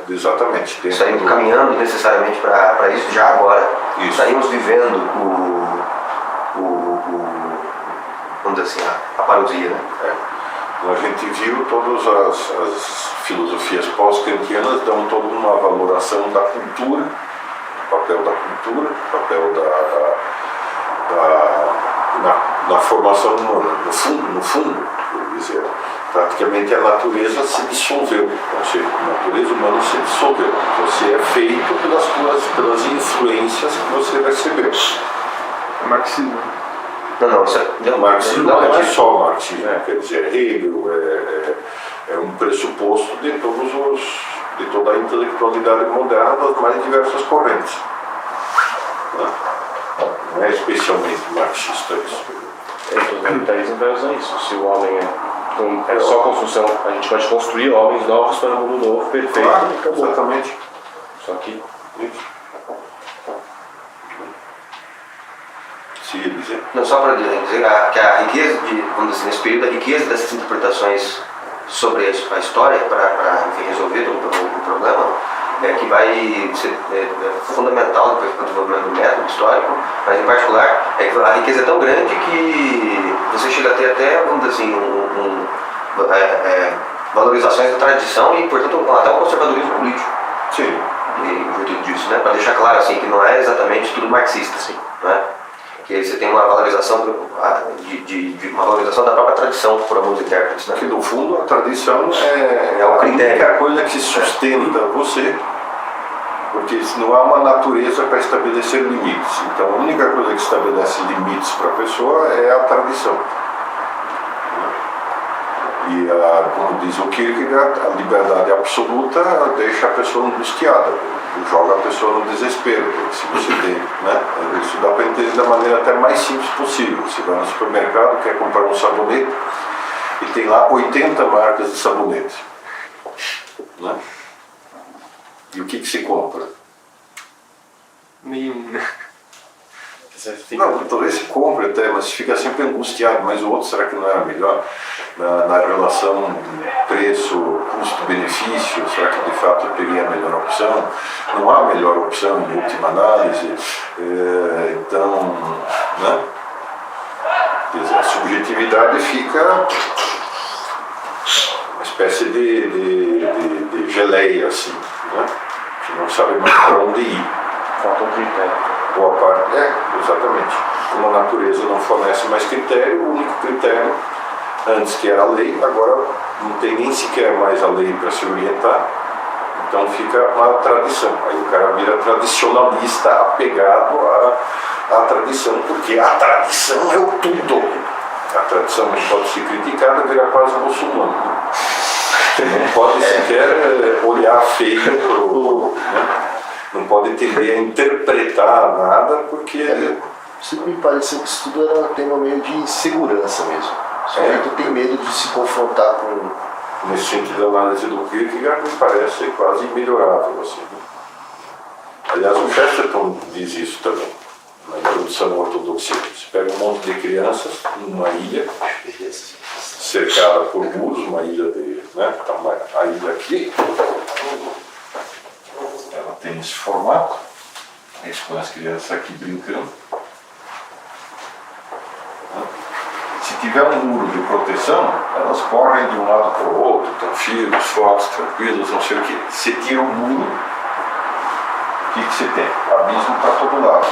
Exatamente. Estaríamos caminhando necessariamente para isso já agora. Isso. Estaríamos vivendo vamos dizer assim, a parousia, né? A gente viu todas as filosofias pós-kantianas dão toda uma valoração da cultura, o papel da cultura, o papel na formação humana. No fundo, quer dizer, praticamente a natureza se dissolveu, ou seja, a natureza humana se dissolveu. Você é feito pelas influências que você recebeu. É marxismo. Não, isso é Marxismo não é só o marxismo, quer dizer, Hegel é um pressuposto de toda a intelectualidade moderna das mais diversas correntes. Não é especialmente marxista isso. O capitalismo vai usar isso. Se o homem é só construção, a gente pode construir homens novos para um mundo novo, perfeito, Claro, e acabou. exatamente. Só que Isso. Se dizer. Não, só para dizer que a riqueza, vamos dizer, nesse período, a riqueza dessas interpretações sobre a história, para resolver o problema, que vai ser fundamental depois para o desenvolvimento do método histórico, mas em particular, a riqueza é tão grande que você chega a ter até, vamos dizer assim, valorizações da tradição e, portanto, até um conservadorismo político. Sim. Em virtude disso, né? Para deixar claro assim, que não é exatamente tudo marxista, assim, né? Que aí você tem uma valorização uma valorização da própria tradição por alguns intérpretes, né? Que no fundo a tradição é o a critério. única coisa que sustenta você, porque não há uma natureza para estabelecer limites. Então a única coisa que estabelece limites para a pessoa é a tradição. E, como diz o Kierkegaard, a liberdade absoluta deixa a pessoa angustiada, joga a pessoa no desespero. Se você tem, né? Isso dá para entender da maneira até mais simples possível. Você vai no supermercado, quer comprar um sabonete e tem lá 80 marcas de sabonete. Né? E o que se compra? Nenhum, né? Não, talvez se compre até, mas fica sempre angustiado. Mas o outro, será que não era melhor? Na relação preço, custo-benefício, será que de fato eu peguei a melhor opção? Não há melhor opção em última análise. Então, né? Quer dizer, a subjetividade fica uma espécie de geleia, assim, né? Que não sabe mais para onde ir. falta um critério. Boa parte, exatamente. Como a natureza não fornece mais critério, o único critério, antes que era a lei, agora não tem nem sequer mais a lei para se orientar, então fica uma tradição. Aí o cara vira tradicionalista, apegado à tradição, porque a tradição é o tudo. A tradição não pode ser criticada, vira quase muçulmano. Você não pode sequer olhar feio né? Não pode tender a interpretar nada, porque... Sempre me pareceu que isso tudo era um tema meio de insegurança mesmo. O sujeito tem medo de se confrontar com... Nesse sentido, a análise do Kierkegaard me parece quase imelhorável. Assim. Aliás, o Chesterton diz isso também, na introdução à ortodoxia. Você pega um monte de crianças numa ilha, cercada por muros, uma ilha de... Né, a ilha aqui... Ela tem esse formato, eles põem as crianças aqui brincando. Se tiver um muro de proteção, elas correm de um lado para o outro, estão firmes, fortes, tranquilos, não sei o que. Se tira o muro, o que você tem? Abismo para todo lado.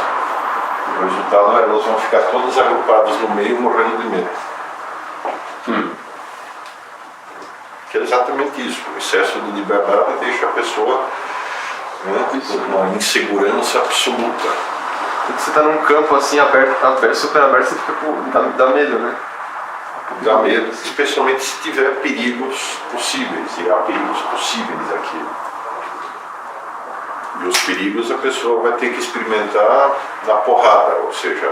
O resultado é elas vão ficar todas agrupadas no meio, morrendo de medo. Que é exatamente isso. O excesso de liberdade deixa a pessoa uma insegurança absoluta. Quando você está num campo assim aberto, super aberto, você fica dá medo, né? Dá medo, especialmente se tiver perigos possíveis, e há perigos possíveis aqui. E os perigos a pessoa vai ter que experimentar na porrada, ou seja,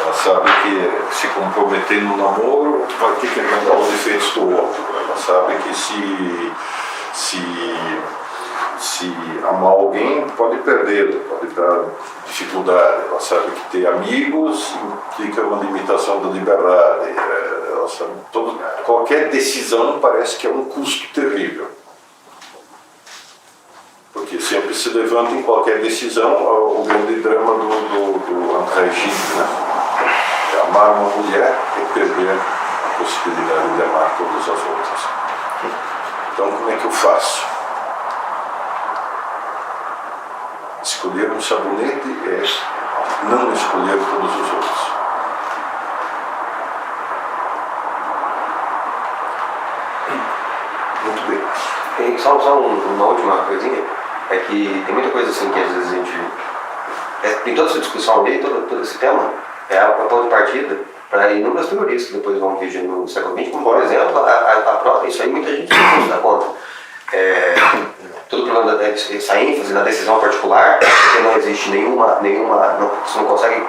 ela sabe que se comprometer no namoro vai ter que aguentar os efeitos do outro. Ela sabe que se amar alguém pode perder, pode dar dificuldade. Ela sabe que ter amigos implica uma limitação da liberdade. Ela sabe qualquer decisão parece que é um custo terrível. Porque sempre se levanta em qualquer decisão o grande drama do André Gide, né? Amar uma mulher é perder a possibilidade de amar todas as outras. Então, como é que eu faço? Escolher um sabonete é não escolher todos os outros. Muito bem. E só uma última coisinha, é que tem muita coisa assim que às vezes a gente... tem toda essa discussão ali, todo esse tema, é a ponto de partida para inúmeras teorias que depois vão vir no século XX, como por exemplo, a própria, isso aí muita gente não se dá conta. Todo o problema dessa ênfase na decisão particular, porque não existe você não consegue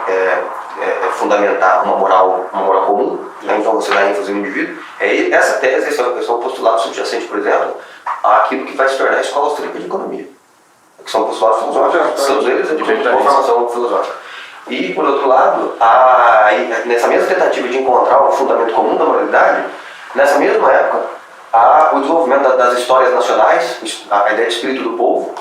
fundamentar uma moral comum, né? Então você dá ênfase no indivíduo. Essa tese, esse é um postulado subjacente, por exemplo, àquilo que vai se tornar a escola austríaca de economia, que são postulados filosóficos, todos eles advêm de uma formação filosófica. E, por outro lado, nessa mesma tentativa de encontrar o fundamento comum da moralidade, nessa mesma época, o desenvolvimento das histórias nacionais, a ideia de espírito do povo,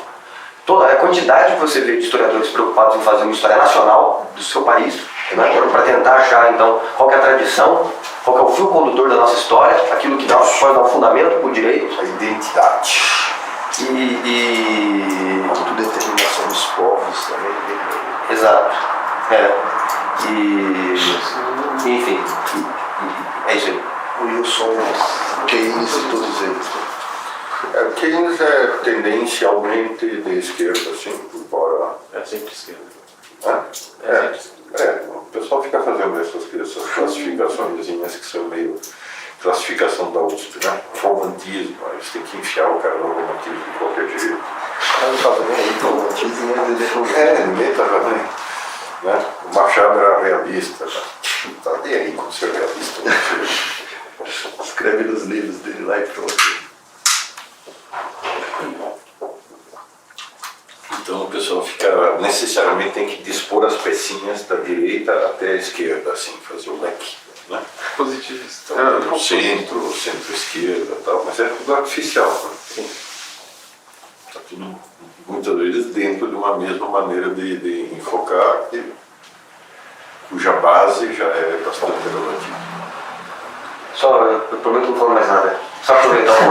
toda a quantidade que você vê de historiadores preocupados em fazer uma história nacional do seu país, né, para tentar achar então qual que é a tradição, qual que é o fio condutor da nossa história, aquilo que pode dar um fundamento para o direito, A identidade. e Autodeterminação dos povos também. exato. Enfim, é isso aí. O Wilson, Keynes e todos eles. Keynes é tendencialmente de esquerda, assim, embora... É sempre esquerda. O pessoal fica fazendo essas classificações que são meio classificação da USP, né? Romantismo, eles têm que enfiar o cara no romantismo de qualquer jeito. Não estava nem aí, então, Ninguém estava nem. Né? O Machado era realista, não tá nem aí com ser realista. escreve nos livros dele lá e pronto. Então o pessoal fica, necessariamente tem que dispor as pecinhas da direita até a esquerda, assim, fazer o leque. Né? Positivista. Então, centro-esquerda e tal, mas é tudo artificial. Né? Está tudo, muitas vezes, dentro de uma mesma maneira de enfocar, cuja base já é bastante relativa. Só, eu prometo não falar mais nada. Só aproveitar um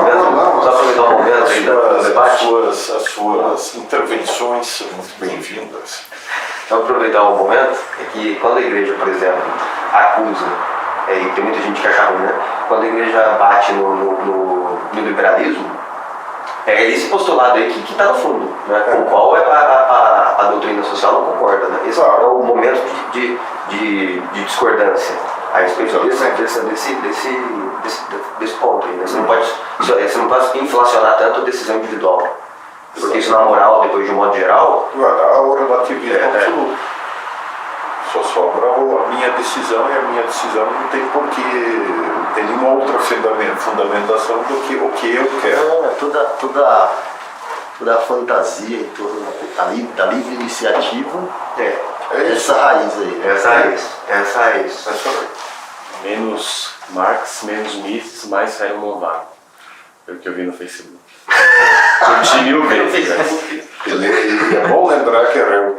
momento aí do debate. As suas intervenções são muito bem-vindas. Só aproveitar um momento, é que quando a igreja, por exemplo, acusa, e tem muita gente que acha ruim, né? Quando a igreja bate no liberalismo, é esse postulado aí que está no fundo, né? Com o qual a doutrina social não concorda, né? Esse é o momento de discordância a respeito desse ponto aí, né? Você não pode inflacionar tanto a decisão individual, porque isso na moral, depois de um modo geral... Há o relativismo absoluto. Só sobra a minha decisão, e a minha decisão não tem porquê, não tem nenhuma outra fundamentação do que o que eu quero. Toda a fantasia em torno da livre iniciativa essa raiz aí. Essa raiz. Menos Marx, menos Mises, mais Hermann Wagner. Foi o que eu vi no Facebook. Curti 1000 vezes. E é bom lembrar que a Hermann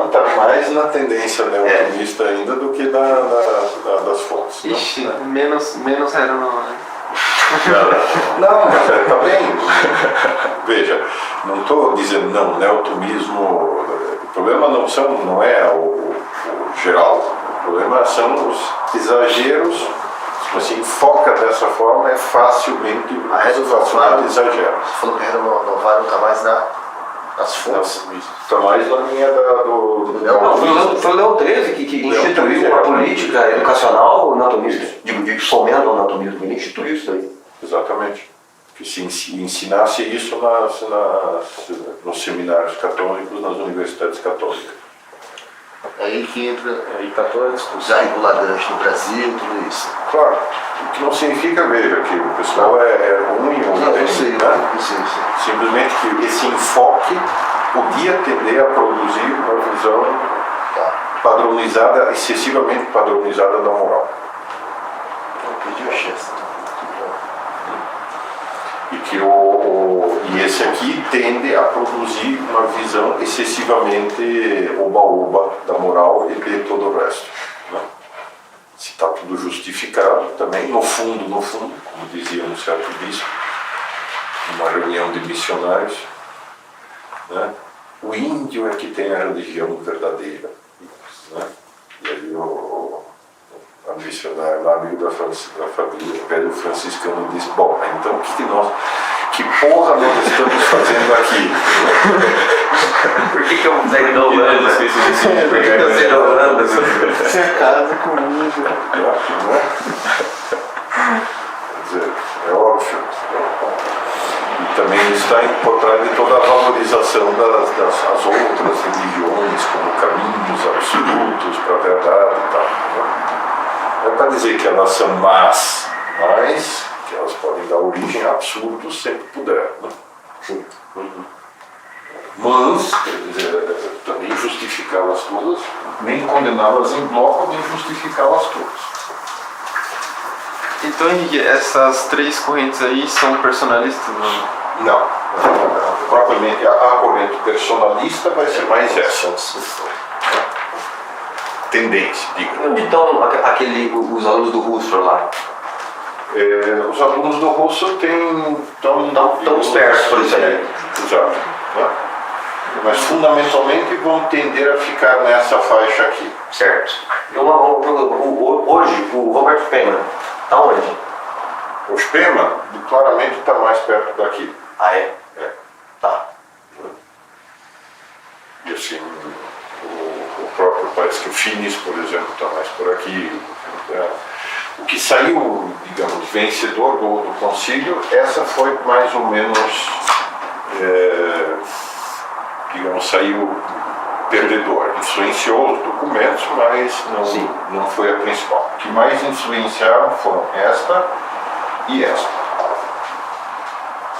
está mais na tendência neotomista ainda do que das fontes. Ixi, menos era não. Não, mas está bem. Veja, não estou dizendo não, neotomismo. O problema não é o geral. O problema são os exageros. Se você enfoca dessa forma, é facilmente exagero. Você falou que a Renovaram está mais nas fontes. Está mais na linha Foi o Leão XIII que instituiu uma política educacional anatomista, de fomento ao anatomismo, ele instituiu isso daí. Exatamente. Que se ensinasse isso nos seminários católicos, nas universidades católicas. É aí que entra Aí está toda a os discussão. arreguladantes no Brasil, tudo isso. Claro, o que não significa, veja, que o pessoal é ruim ou Não, tem, eu sei, né? eu sei. Simplesmente que esse enfoque podia tender a produzir uma visão Tá. padronizada, excessivamente padronizada da moral. Não perdi a chance. E que e esse aqui tende a produzir uma visão excessivamente oba-oba da moral e de todo o resto. Né? Se está tudo justificado também, no fundo, como dizia um certo bispo, numa reunião de missionários, né? O índio é que tem a religião verdadeira. Né? E aí a missionária, lá, amigo da família, velho franciscano, disse: bom, então que porra nós estamos fazendo aqui? Por que eu saí da Holanda? Por que eu saí da Holanda? Você casa comigo. Quer dizer, é óbvio. E também está por trás de toda a valorização das outras religiões como caminhos absolutos para a verdade e tal. Não é para dizer que elas são más, mas que elas podem dar origem a absurdos sempre que puder. Né? Mas, quer dizer, também justificá-las todas, nem condená-las em bloco, nem justificá-las todas. Então, Henrique, essas três correntes aí são personalistas? Não? Não. Propriamente, a corrente personalista vai ser mais essa. Tendência, diga. Onde estão os alunos do Husserl lá? Os alunos do Russo Estão espertos por isso aí. Exato. Né? Mas fundamentalmente vão tender a ficar nessa faixa aqui. Certo. Hoje, o Robert Feynman está onde? O Spemann claramente está mais perto daqui. Ah, é? É. Tá. E assim, o próprio, parece que o Finis, por exemplo, está mais por aqui. O que saiu, digamos, vencedor do concílio, essa foi mais ou menos, digamos, saiu perdedor. Influenciou os documentos, mas não foi a principal. O que mais influenciaram foram esta e esta.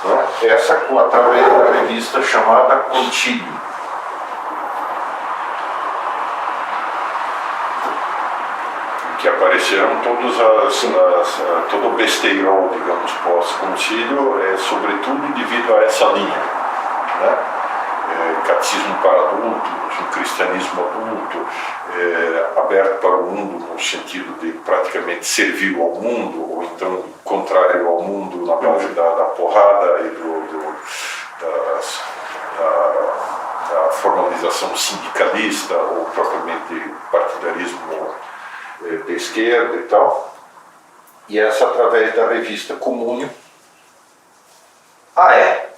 Né? Essa através da revista chamada Contínuo. Que apareceram todo o besteirol, digamos, pós-concílio, sobretudo devido a essa linha. Né? Catecismo para adultos, um cristianismo adulto, aberto para o mundo no sentido de praticamente servir ao mundo, ou então contrário ao mundo na base da porrada e da formalização sindicalista, ou propriamente partidarismo de esquerda e tal, e essa através da revista Comúnio. Ah, é?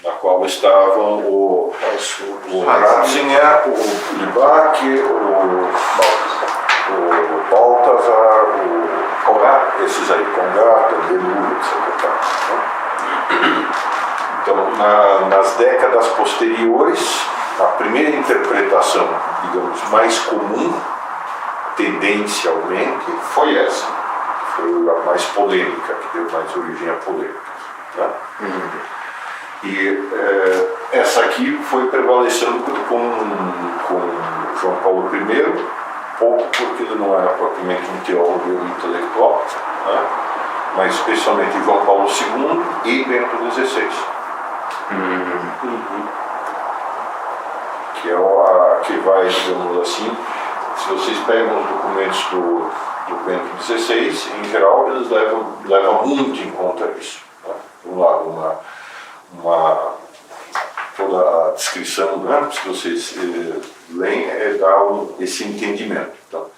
Na qual estavam o Ratzinger, o Libach, o Balthasar, o Congar, esses aí, Congar, Deleuze, etc. Então, nas décadas posteriores, a primeira interpretação, digamos, mais comum, tendencialmente, foi essa. Foi a mais polêmica, que deu mais origem a polêmica. Né? E essa aqui foi prevalecendo com João Paulo I, pouco porque ele não era propriamente um teólogo e um intelectual, né? Mas especialmente João Paulo II e Bento XVI. Que é a que vai, digamos assim, se vocês pegam os documentos do Bento XVI, em geral eles levam muito em conta isso. Né? De um lado, toda a descrição, né? Se vocês leem, dá esse entendimento. Então,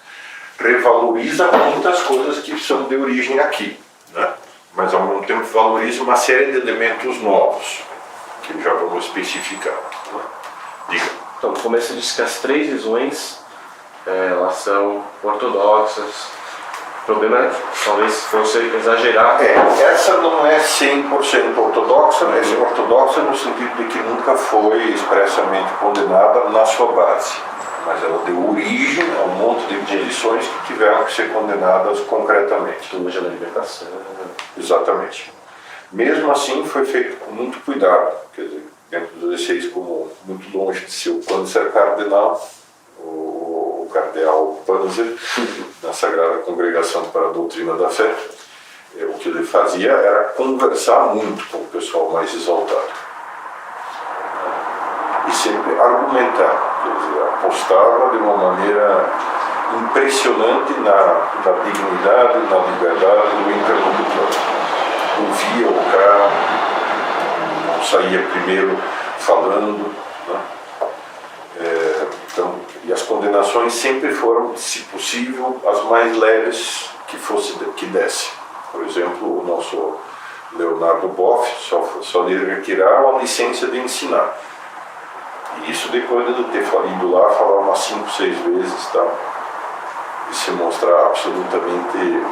revaloriza muitas coisas que são de origem aqui, né? Mas ao mesmo tempo valoriza uma série de elementos novos, que já vamos especificar. Né? Diga. Então, no começo você disse que as três visões elas são ortodoxas. O problema é talvez fosse exagerar. Essa não é 100% ortodoxa, mas é ortodoxa no sentido de que nunca foi expressamente condenada na sua base. mas ela deu origem a um monte de imposições que tiveram que ser condenadas concretamente. Teologia da libertação. Exatamente. Mesmo assim, foi feito com muito cuidado. Quer dizer, dentro dos 16, como muito longe de ser o Panzer Cardenal, o cardeal Panzer, na Sagrada Congregação para a Doutrina da Fé, o que ele fazia era conversar muito com o pessoal mais exaltado. E sempre argumentar, quer dizer, apostava de uma maneira impressionante na dignidade, na liberdade do interlocutor. Ouvia o cara, não saía primeiro falando, né? Então, e as condenações sempre foram, se possível, as mais leves que desse. Por exemplo, o nosso Leonardo Boff só lhe retiraram a licença de ensinar. E isso depois de ele ter ido lá falar umas 5, 6 vezes, tá? E se mostrar absolutamente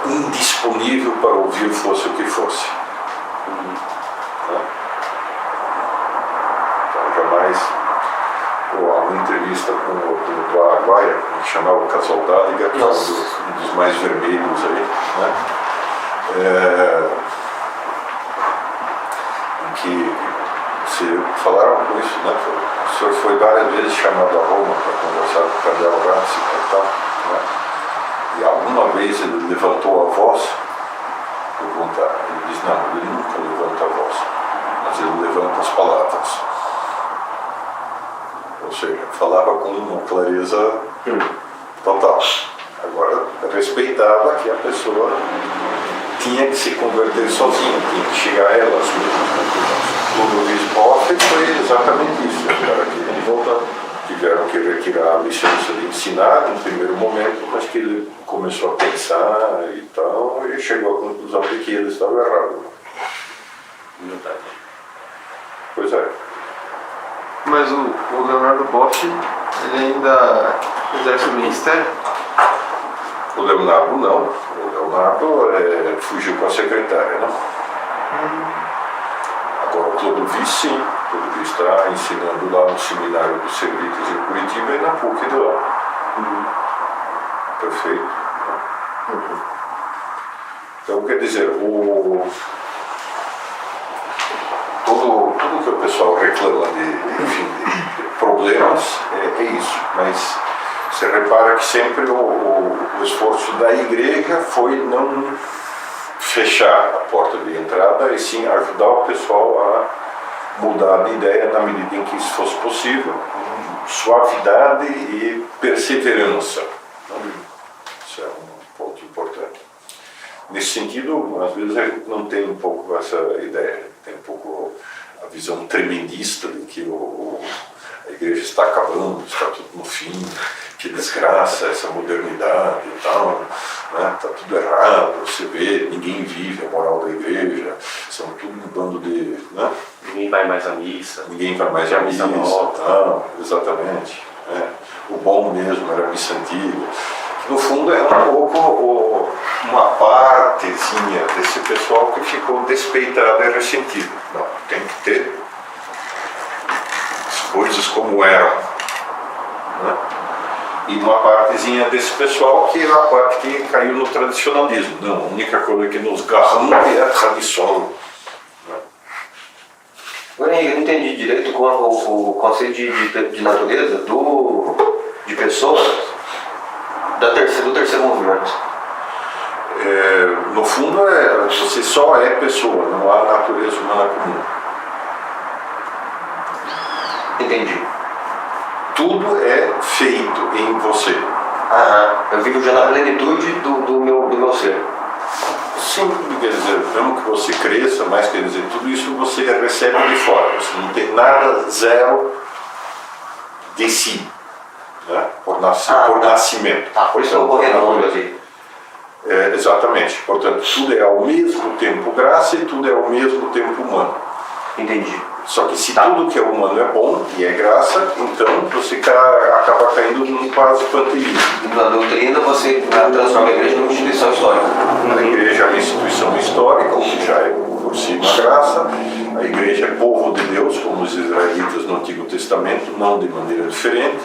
indisponível para ouvir fosse o que fosse. Né? Então jamais uma entrevista com o do Araguaia, que chamava o Casaldade, que era um dos mais vermelhos aí, né? Em que se falaram com isso, né? O senhor foi várias vezes chamado a Roma para conversar com o cardeal Ratzinger e tal, né? E alguma vez ele levantou a voz, ele diz, não, ele nunca levanta a voz, mas ele levanta as palavras. Ou seja, falava com uma clareza total. Agora, respeitava que a pessoa tinha que se converter sozinha, tinha que chegar a ela. O Luiz Boff foi exatamente isso. Cara, que tiveram que retirar a licença de ensinar no primeiro momento, mas que ele começou a pensar e tal, e chegou à conclusão de que ele estava errado. Verdade. Pois é. Mas o Leonardo Boff, ele ainda exerce o ministério? O Leonardo não. O Leonardo fugiu com a secretária, né? Agora o Clodovis sim. O Clodovis está ensinando lá no seminário dos Servitas em Curitiba e na PUC de lá. Perfeito. Então, quer dizer, tudo que o pessoal reclama de problemas é isso, mas você repara que sempre o esforço da igreja foi não fechar a porta de entrada e sim ajudar o pessoal a mudar de ideia na medida em que isso fosse possível, com suavidade e perseverança. Isso é um ponto importante. Nesse sentido, às vezes a gente não tem um pouco essa ideia, tem um pouco a visão tremendista de que a igreja está acabando, está tudo no fim, que desgraça essa modernidade e tal, né? Está tudo errado, você vê, ninguém vive a moral da igreja, são tudo um bando de... Né? Ninguém vai mais à missa. Ninguém vai mais à missa, não, exatamente. Né? O bom mesmo era a missa antiga. No fundo é um pouco uma partezinha desse pessoal que ficou despeitado e ressentido. Não, tem que ter as coisas como eram. Né? E uma partezinha desse pessoal que é a parte que caiu no tradicionalismo. Não, a única coisa que nos garante é a tradição. Eu não entendi direito o conceito de natureza de pessoas do terceiro movimento. No fundo, você só é pessoa, não há natureza humana comum. Entendi. Tudo é feito em você. Eu vivo já na plenitude do meu ser. Sim, quer dizer, mesmo que você cresça, mas quer dizer, tudo isso você recebe de fora. Você não tem nada zero de si, né? Por nascimento. Por isso eu vou correndo aqui. Exatamente. Portanto, tudo é ao mesmo tempo graça e tudo é ao mesmo tempo humano. Entendi. Só que se tudo que é humano é bom e é graça, então você acaba caindo num quase panteísmo. Na doutrina você transforma a igreja numa instituição histórica. A igreja é uma instituição histórica, o que já é por si uma graça. A igreja é povo de Deus, como os israelitas no Antigo Testamento, não de maneira diferente,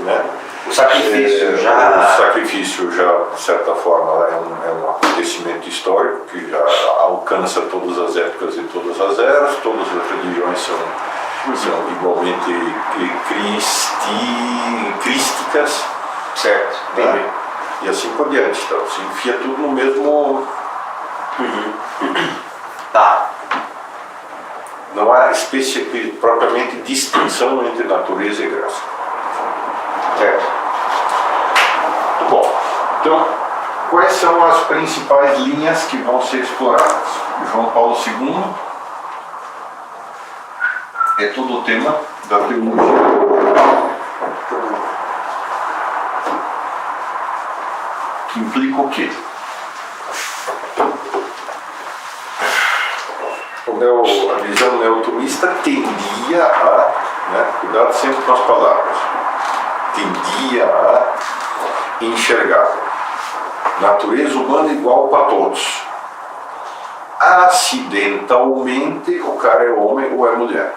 né? O sacrifício O sacrifício já, de certa forma, é um acontecimento histórico que já alcança todas as épocas e todas as eras. Todas as religiões são igualmente crísticas, certo, né? E assim por diante. Então, se enfia tudo no mesmo... Tá. Não há propriamente distinção entre natureza e graça. Certo. Muito bom. Então, quais são as principais linhas que vão ser exploradas? João Paulo II é todo o tema da teologia, que implica o quê? A visão neotomista tendia a, cuidado sempre com as palavras, tendia a enxergar natureza humana igual para todos. Acidentalmente o cara é homem ou é mulher.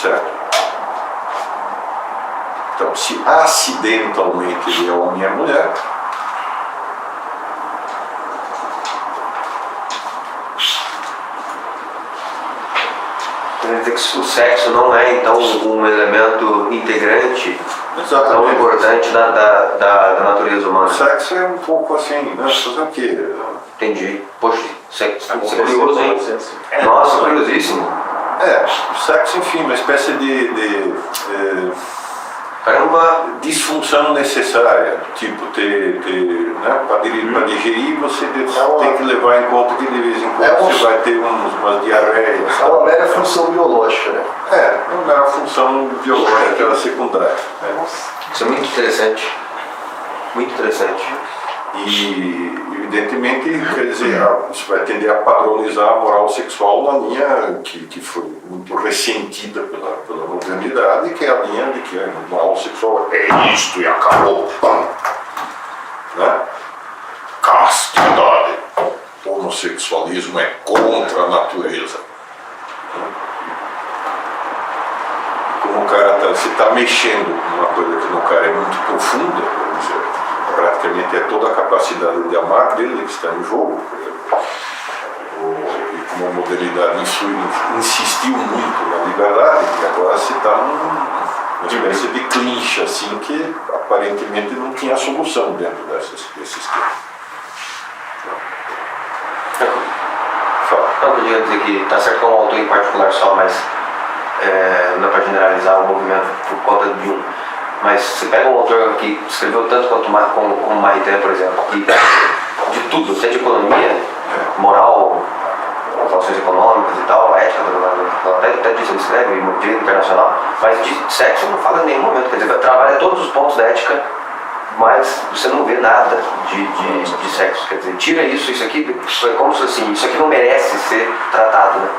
Certo? Então, se acidentalmente ele é homem e é mulher, Quer dizer que o sexo não é, então, um elemento integrante tão importante da natureza humana. O sexo é um pouco assim, né? Fazer o quê? Entendi. Poxa, isso é curioso, hein? Nossa, curiosíssimo. O sexo, enfim, uma espécie de Caramba! disfunção necessária. Tipo, para digerir você tem que levar em conta que de vez em quando você vai ter umas diarreias. É uma mera função biológica, né? É uma mera função biológica secundária. Isso é muito interessante. Muito interessante. E, evidentemente, quer dizer, isso vai tender a padronizar a moral sexual na linha que foi muito ressentida pela modernidade, que é a linha de que a moral sexual é isto e acabou. Né? Castidade. Homossexualismo é contra a natureza. Como o cara se está mexendo com uma coisa que no cara é muito profunda, quer dizer, praticamente é toda a capacidade de amar dele que está em jogo. E como a modernidade insistiu muito na liberdade, e agora se está numa espécie de clinch, assim, que aparentemente não tinha solução dentro desse esquema. Não podia dizer que está certo que é um autor em particular só, mas não é para generalizar o movimento por conta de um. Mas você pega um autor que escreveu tanto como Maritain, por exemplo, que de tudo, até de economia, moral, relações econômicas e tal, ética, até disso ele escreve, direito internacional, mas de sexo não fala em nenhum momento, quer dizer, trabalha todos os pontos da ética, mas você não vê nada de sexo, quer dizer, tira isso aqui, é como se assim, isso aqui não merece ser tratado, né?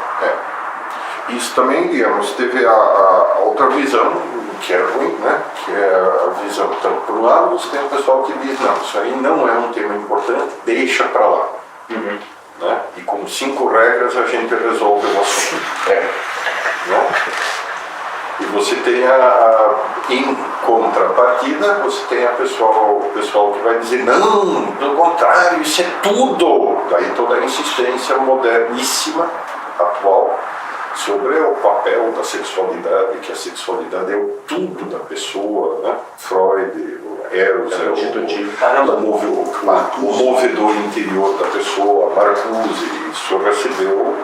Isso também, digamos, teve a outra visão, que é ruim, né? Que é a visão, então, por um lado você tem o pessoal que diz, não, isso aí não é um tema importante, deixa pra lá. Né? E com 5 regras a gente resolve o assunto. Né? E você tem em contrapartida, você tem o pessoal que vai dizer, não, pelo contrário, isso é tudo. Daí toda a insistência moderníssima, atual, sobre o papel da sexualidade, que a sexualidade é o tudo da pessoa, né? Freud, o Eros, o movedor interior da pessoa, Marcuse, isso recebeu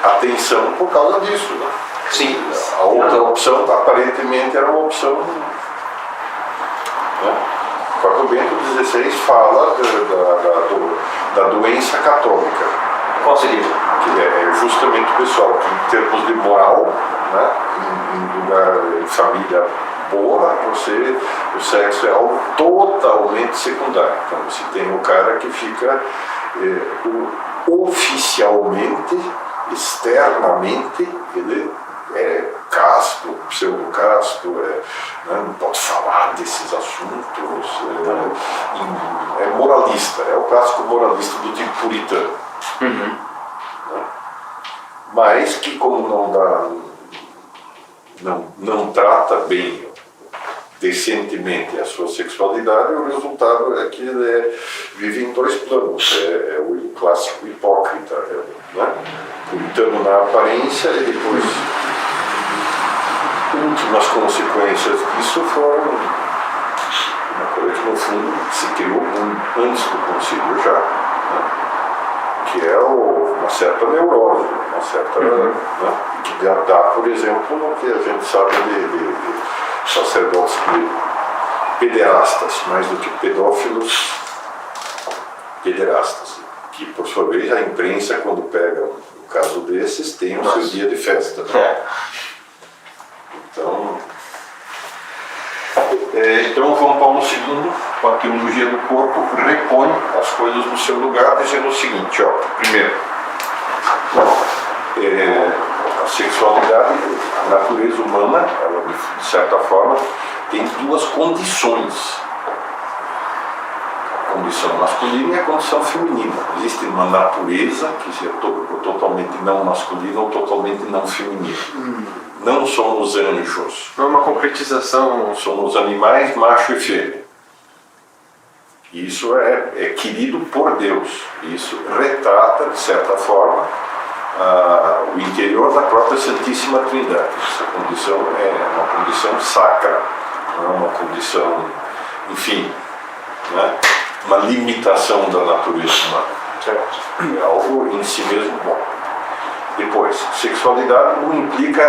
atenção por causa disso, né? Sim. A outra opção, aparentemente, era uma opção, né? O Bento XVI fala da doença católica. Qual seria? Que é justamente o pessoal que, em termos de moral, né, em família boa, o sexo é algo totalmente secundário. Então você tem o cara que fica oficialmente externamente ele é casto, pseudo-casto, né, não pode falar desses assuntos, é moralista, é o clássico moralista do tipo puritano. Né? Mas que como não trata bem, decentemente a sua sexualidade, o resultado é que ele vive em dois planos, é o clássico hipócrita, né? Puritano na aparência e depois últimas consequências disso foram uma coisa que no fundo se criou antes do concílio já, né? Que é uma certa neurose, uma certa, né? Que dá, por exemplo, no que a gente sabe de sacerdotes pederastas, mais do que pedófilos, pederastas, que por sua vez a imprensa, quando pega um caso desses, tem o seu dia de festa. Né? Então João Paulo II, com a teologia do corpo, repõe as coisas no seu lugar, dizendo o seguinte, ó, primeiro, a sexualidade, a natureza humana, ela de certa forma tem duas condições, a condição masculina e a condição feminina. Existe uma natureza que é totalmente não masculina ou totalmente não feminina. Não somos anjos. Não é uma concretização. Somos animais, macho e fêmea. Isso é querido por Deus. Isso retrata, de certa forma, o interior da própria Santíssima Trindade. Essa condição é uma condição sacra, não é uma condição, enfim, né? Uma limitação da natureza humana. É algo em si mesmo bom. Depois, sexualidade não implica,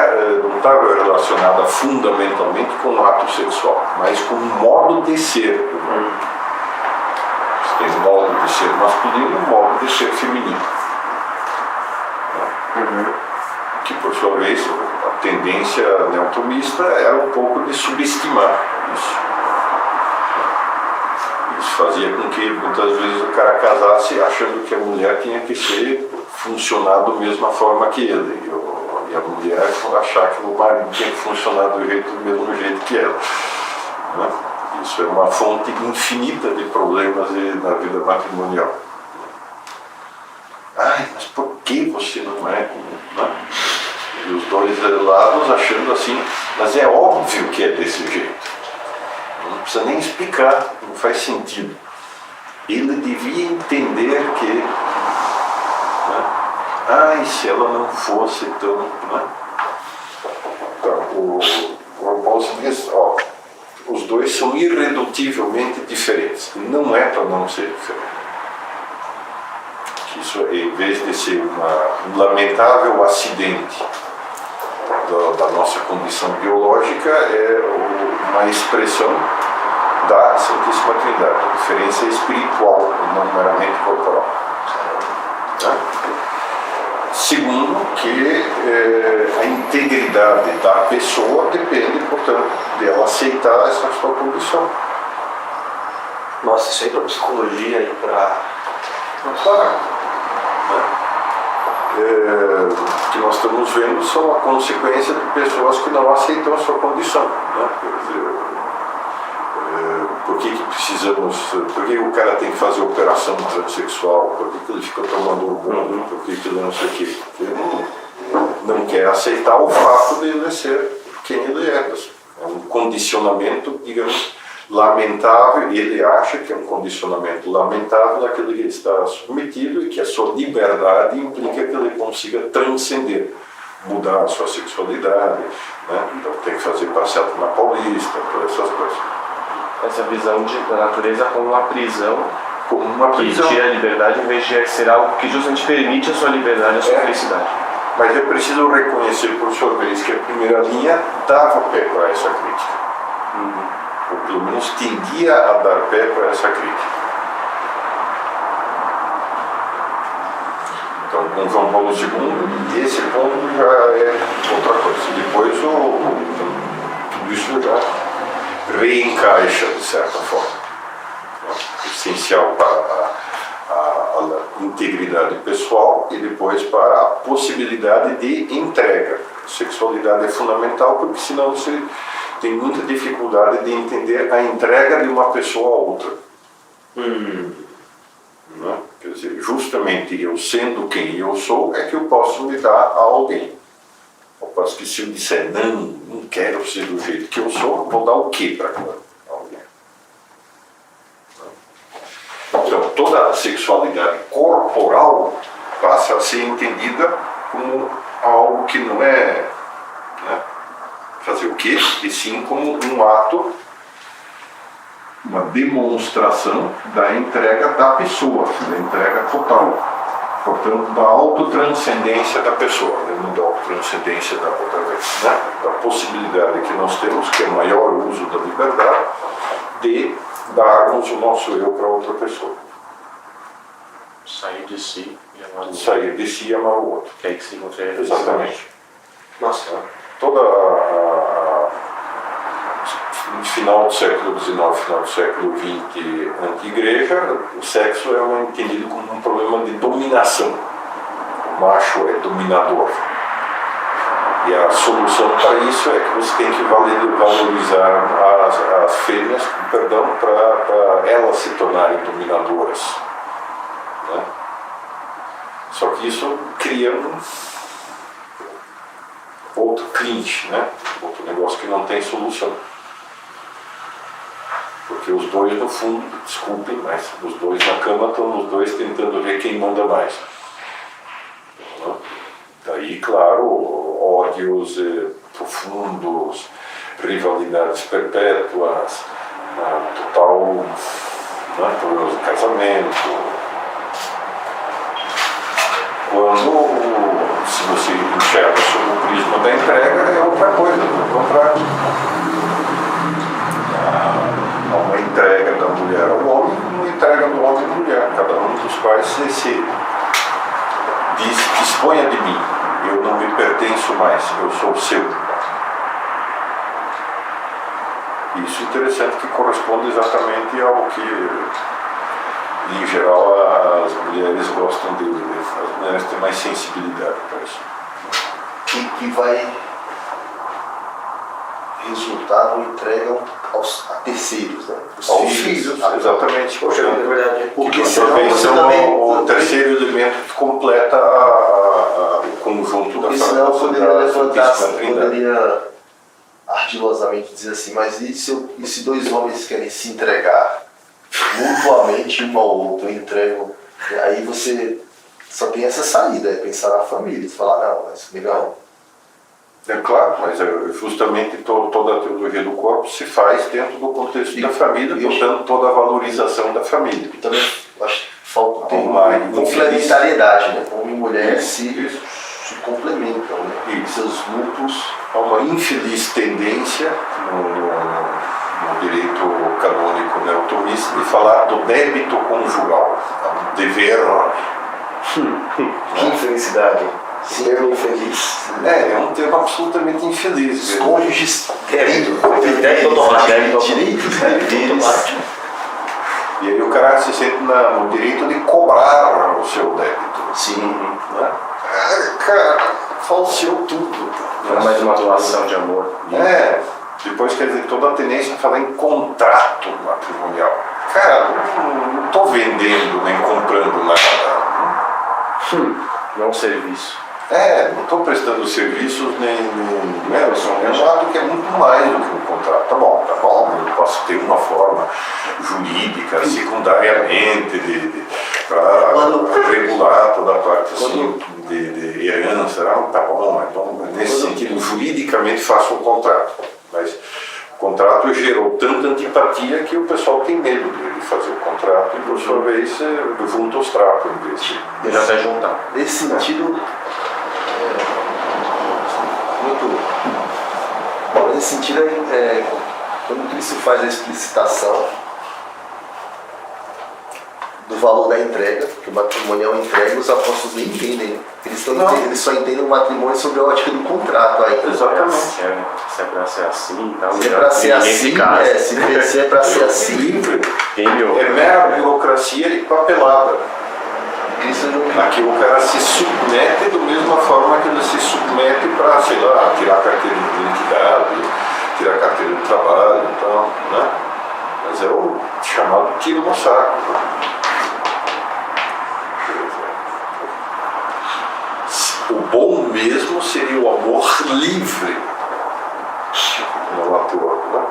não está relacionada fundamentalmente com o ato sexual, mas com o modo de ser humano. Você tem um modo de ser masculino e um modo de ser feminino. Que, por sua vez, a tendência neotomista era um pouco de subestimar isso. Isso fazia com que, muitas vezes, o cara casasse achando que a mulher tinha que ser funcionar da mesma forma que ele, e a mulher achar que o marido tinha que funcionar do mesmo jeito que ela. Né? Isso é uma fonte infinita de problemas na vida matrimonial. Ai, mas por que você não é? Né? E os dois lados achando assim, mas é óbvio que é desse jeito. Não precisa nem explicar, não faz sentido. Ele devia entender que ai, se ela não fosse tão... Né? Então, o Paulo diz, ó, os dois são irredutivelmente diferentes. Não é para não ser diferente. Isso, em vez de ser um lamentável acidente da nossa condição biológica, é uma expressão da Santíssima Trindade. A diferença é espiritual, não meramente corporal. Né? Segundo, que a integridade da pessoa depende, portanto, dela aceitar essa sua condição. Nossa, isso aí para psicologia e para... Claro. O que nós estamos vendo são a consequência de pessoas que não aceitam a sua condição. Né? Quer dizer, por que precisamos, por que o cara tem que fazer operação transexual, por que ele fica tomando hormônio, por que ele não sei o quê? Porque ele não quer aceitar o fato de ele ser quem ele é. É um condicionamento, digamos, lamentável, e ele acha que é um condicionamento lamentável daquele que ele está submetido e que a sua liberdade implica que ele consiga transcender, mudar a sua sexualidade, né? Então tem que fazer passeata na Paulista, todas essas coisas. Essa visão da natureza como uma prisão, que tira a liberdade em vez de ser algo que justamente permite a sua liberdade, a sua felicidade. Mas é preciso reconhecer, por sua vez, que a primeira linha dava pé para essa crítica. Ou pelo menos tendia a dar pé para essa crítica. Então, com João Paulo II, esse ponto já é outra coisa. Depois, tudo isso já reencaixa, de certa forma. Essencial para a chamada integridade pessoal e depois para a possibilidade de entrega. Sexualidade é fundamental porque senão você tem muita dificuldade de entender a entrega de uma pessoa a outra. Né? Quer dizer, justamente eu sendo quem eu sou é que eu posso me dar a alguém. Ao passo que se eu disser não quero ser do jeito que eu sou, eu vou dar o que para alguém? Então toda a sexualidade corporal passa a ser entendida como algo que não é, né, fazer o quê? E sim como um ato, uma demonstração da entrega da pessoa, da entrega total. Portanto, da autotranscendência da pessoa, não da autotranscendência da outra vez, né? Da possibilidade que nós temos, que é o maior uso da liberdade, de darmos o nosso eu para outra pessoa. Sair de si e amar o outro. Sair de si e amar o outro. Que é aí que se encontra a Exatamente. Nossa. No final do século XIX, final do século XX, anti-igreja, o sexo é entendido como um problema de dominação. O macho é dominador. E a solução para isso é que você tem que valorizar as fêmeas, para elas se tornarem dominadoras. Né? Só que isso cria outro clinch, né? Outro negócio que não tem solução. Porque os dois, no fundo, desculpem, mas os dois na cama estão os dois tentando ver quem manda mais. Daí, claro, ódios profundos, rivalidades perpétuas, total problemas de casamento. Quando, se você enxerga sob o prisma da entrega, é outra coisa, ao contrário. Há uma entrega da mulher ao homem, uma entrega do homem à mulher. Cada um dos pais se disponha de mim. Eu não me pertenço mais, eu sou seu. Isso é interessante, que corresponde exatamente ao que, em geral, as mulheres gostam de viver. As mulheres têm mais sensibilidade para isso. Que vai resultar numa entrega a terceiros, né? Aos filhos, exatamente. Poxa, é verdade. Porque Também senão você são também... o terceiro elemento que completa o conjunto da Porque senão eu poderia levantar, Santíssima Trindade. poderia ardilosamente dizer assim, mas e se dois homens querem se entregar mutuamente um ao outro, entregam, aí você só tem essa saída, é pensar na família, falar, não, mas legal. É claro, mas justamente toda a teologia do corpo se faz dentro do contexto da família, portanto toda a valorização da família. E também acho que falta ter Uma complementariedade, né? Homem e mulher se complementam, né? Isso. Seus mútuos. Há uma infeliz tendência no direito canônico neotomista de falar do débito conjugal, um dever. Que infelicidade. Ser infeliz. É um termo absolutamente infeliz. Os cônjuges Débito automático. direitos deles. E aí o cara se sente no direito de cobrar o seu débito. Sim. Né? Cara, falseou tudo. Não é mais uma doação de amor. Depois quer dizer, toda a tendência a falar em contrato matrimonial. Cara, não estou vendendo nem comprando nada. Não serviço. Não estou prestando serviços nem é um ato que é muito mais do que um contrato. Tá bom, eu posso ter uma forma jurídica, secundariamente, para regular toda a parte assim, de herança. Tá bom, então nesse sentido, juridicamente faço um contrato. Mas o contrato gerou tanta antipatia que o pessoal tem medo de fazer o contrato e, por sua vez, junta os trapos em vez de Já vai juntar. Nesse sentido, muito. Bom, nesse sentido, quando Cristo faz a explicitação do valor da entrega, que o matrimônio é uma entrega, os apóstolos nem entendem. Né? Eles só entendem o matrimônio sobre a ótica do contrato ainda. Exatamente. Se é pra ser assim e tal. Se é pra ser assim, se é pra ser assim. Quem me ouve? É mera burocracia e papelada. Cristo não. Aqui o cara se submete da mesma forma que ele se submete para, sei lá, tirar a carteira de identidade, tirar a carteira de trabalho e tal, né? Mas é o chamado tiro no saco. O bom mesmo seria o amor livre, não à toa, né?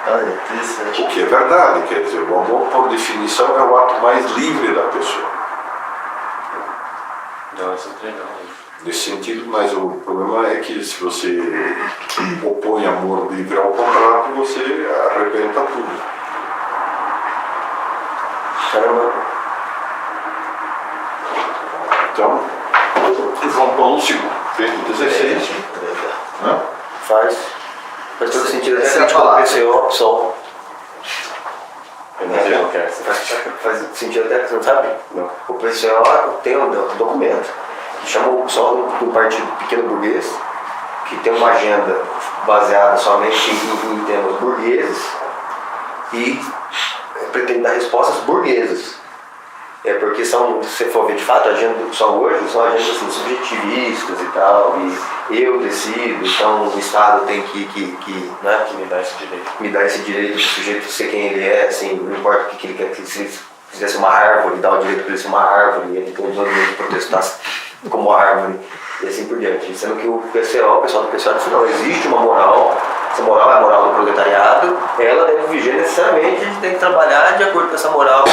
Olha, interessante. O que é verdade, quer dizer, o amor por definição é o ato mais livre da pessoa. Não, isso é legal. Nesse sentido, mas o problema é que se você opõe amor livre ao contrato, você arrebenta tudo. Caramba. Então, João Paulo II, desde 16, né? Faz todo sentido. Até Sem que a gente falar. PCO, PSOL. Eu não sei o que é. Faz sentido até que você não sabe? Não. O PCO tem um documento que chama o PSOL do Partido Pequeno Burguês, que tem uma agenda baseada somente em temas burgueses e pretende dar respostas burguesas. É porque são, se você for ver de fato, a agenda do PSOL hoje são agendas assim, subjetivistas e tal, e eu decido, então o Estado tem que né, Que me dá esse direito. me dar esse direito do sujeito ser quem ele é, assim, não importa o que ele quer, que se ele fizesse uma árvore, dá o direito para ele ser uma árvore, e ele tem o direito de protestar como árvore, e assim por diante. Sendo que o pessoal do PCO disse, não, existe uma moral, essa moral é a moral do proletariado, ela deve viger necessariamente, a gente tem que trabalhar de acordo com essa moral.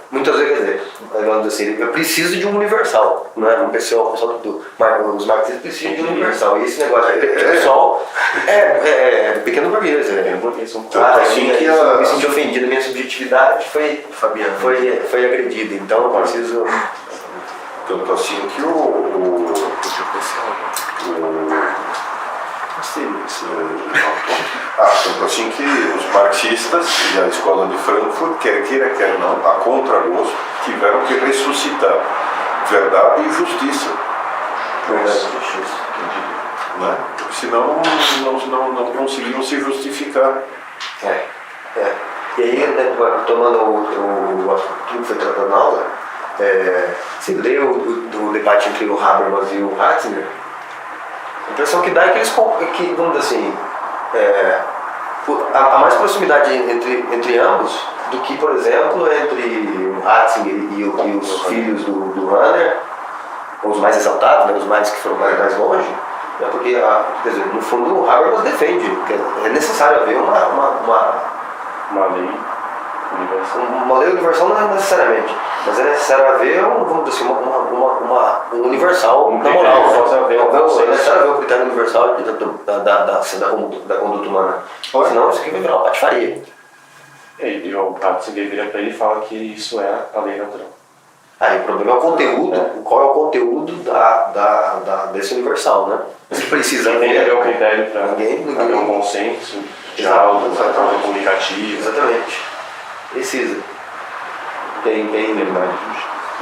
Muitas vezes, quer dizer, falando assim, eu preciso de um universal, não é? O pessoal os marxistas precisam de um universal, e esse negócio de pessoal é pequeno burguês, Assim que eu me senti ofendido, minha subjetividade foi agredida, então eu preciso. Tanto assim que tanto assim que os marxistas e a escola de Frankfurt, quer queira, quer não, a contragosto, tiveram que ressuscitar verdade e justiça. Né? Porque senão não conseguiam se justificar. E aí, né, tomando o assunto que foi tratado na aula, você lê o debate entre o Habermas e o Ratzinger, a impressão que dá é que vamos dizer assim, há mais proximidade entre ambos do que, por exemplo, entre o Ratzinger e os filhos do Runner, os mais exaltados, né, os mais que foram mais longe, né, porque, quer dizer, no fundo, o Habermas defende que é necessário haver Uma lei universal. uma lei universal não é necessariamente, mas é necessário haver vamos dizer assim, um universal na moral. É necessário haver um critério universal da conduta humana. Senão isso aqui vai virar uma patifaria. E o Ratzinger vira para ele e fala que isso é a lei natural. Aí o problema é o conteúdo, qual é o conteúdo desse universal, né? Você precisa Ninguém ver deu critério para haver um consenso, diálogo, troca comunicativa. Exatamente. Precisa. Tem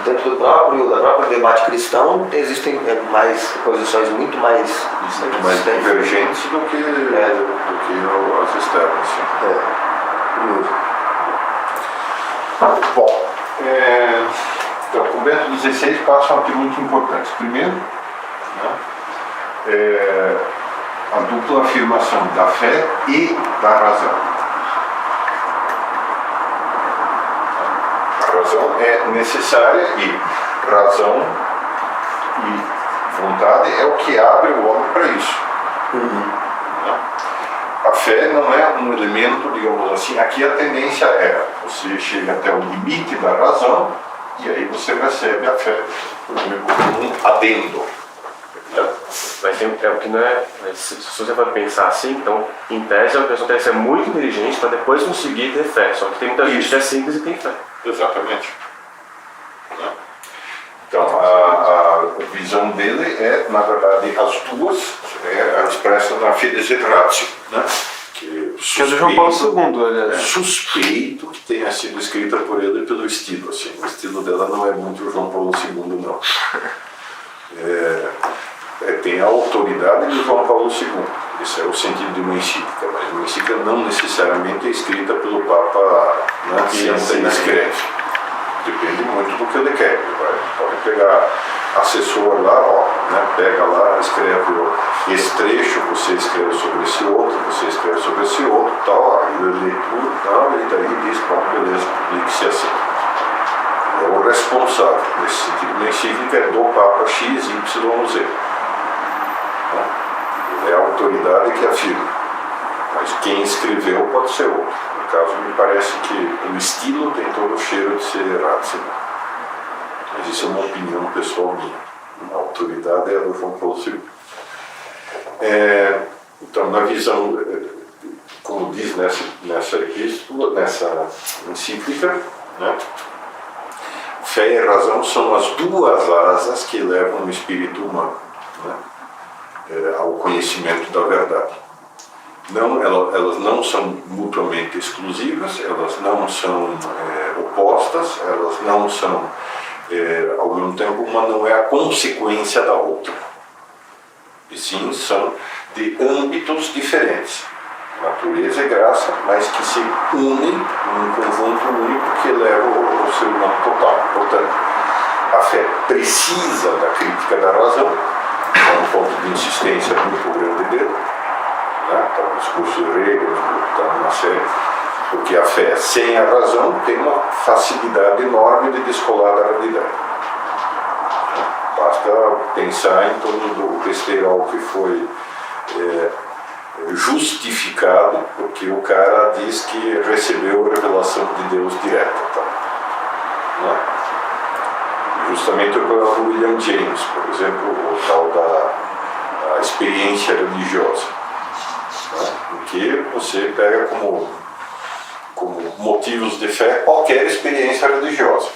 dentro do próprio debate cristão existem mais posições muito mais Divergentes do que as externas. curioso. Bom, então, com Bento XVI passa uma pergunta importante. Primeiro, né, a dupla afirmação da fé e da razão. A razão é necessária e razão e vontade é o que abre o homem para isso. Né? A fé não é um elemento, digamos assim, aqui a tendência é, você chega até o limite da razão e aí você recebe a fé como um adendo. Mas é o que não é. Se você for pensar assim, então, em tese, a pessoa tem que ser muito inteligente para depois conseguir ter fé. Só que tem muita gente que é simples e tem fé. Exatamente. Né? Então, a visão dele é, na verdade, as duas, expressa na Fides et Ratio, né? Que é do João Paulo II, aliás. Suspeito que tenha sido escrita por ele pelo estilo. Assim. O estilo dela não é muito João Paulo II, não. Tem a autoridade de João Paulo II. Esse é o sentido de uma encíclica, mas uma encíclica encíclica não necessariamente é escrita pelo Papa, né, senta e escreve. Depende muito do que ele quer. Ele pode pegar assessor lá, né, pega lá, escreve esse trecho, você escreve sobre esse outro, você escreve sobre esse outro, tal, aí ele lê tudo, tal, e daí diz, bom, beleza, publique-se assim. É o responsável, nesse sentido, na encíclica é do Papa XYZ. É a autoridade que afirma, mas quem escreveu pode ser outro. No caso, me parece que o estilo tem todo o cheiro de ser Ratzinger. Mas isso é uma opinião pessoal minha. A autoridade é a do João Paulo II. Então, na visão, como diz nessa epístola, nessa encíclica, né, fé e razão são as duas asas que levam o espírito humano, né, ao conhecimento da verdade. Elas não são mutuamente exclusivas, elas não são opostas, elas não são, ao mesmo tempo, uma não é a consequência da outra. E sim, são de âmbitos diferentes. Natureza e graça, mas que se unem num conjunto único que leva ao ser humano total. Portanto, a fé precisa da crítica da razão, é um ponto de insistência muito grande dele. Está no discurso de Hegel, está numa série, porque a fé sem a razão tem uma facilidade enorme de descolar da realidade. Basta pensar em todo o besteirol que foi justificado, porque o cara diz que recebeu a revelação de Deus direta. Tá? Justamente o William James, por exemplo, o tal da experiência religiosa. Em que você pega como motivos de fé qualquer experiência religiosa.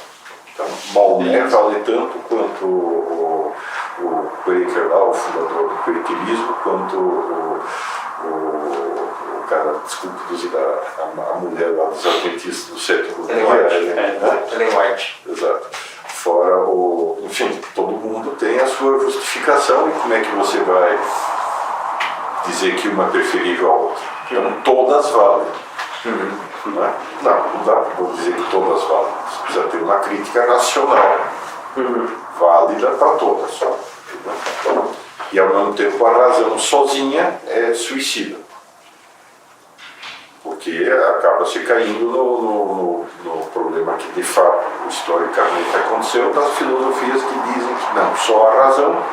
Então, Maomé vale tanto quanto o Quaker lá, o fundador do Quakerismo, quanto o cara, desculpe, a mulher lá dos adventistas do sétimo dia. Ellen White. Exato. Fora enfim, todo mundo tem a sua justificação, e como é que você vai dizer que uma é preferível à outra? Então todas valem. Não dá para dizer que todas valem. Você precisa ter uma crítica racional, válida para todas. E ao mesmo tempo a razão sozinha é suicida, porque acaba se caindo no problema que de fato historicamente aconteceu, das filosofias que dizem que não, só a razão,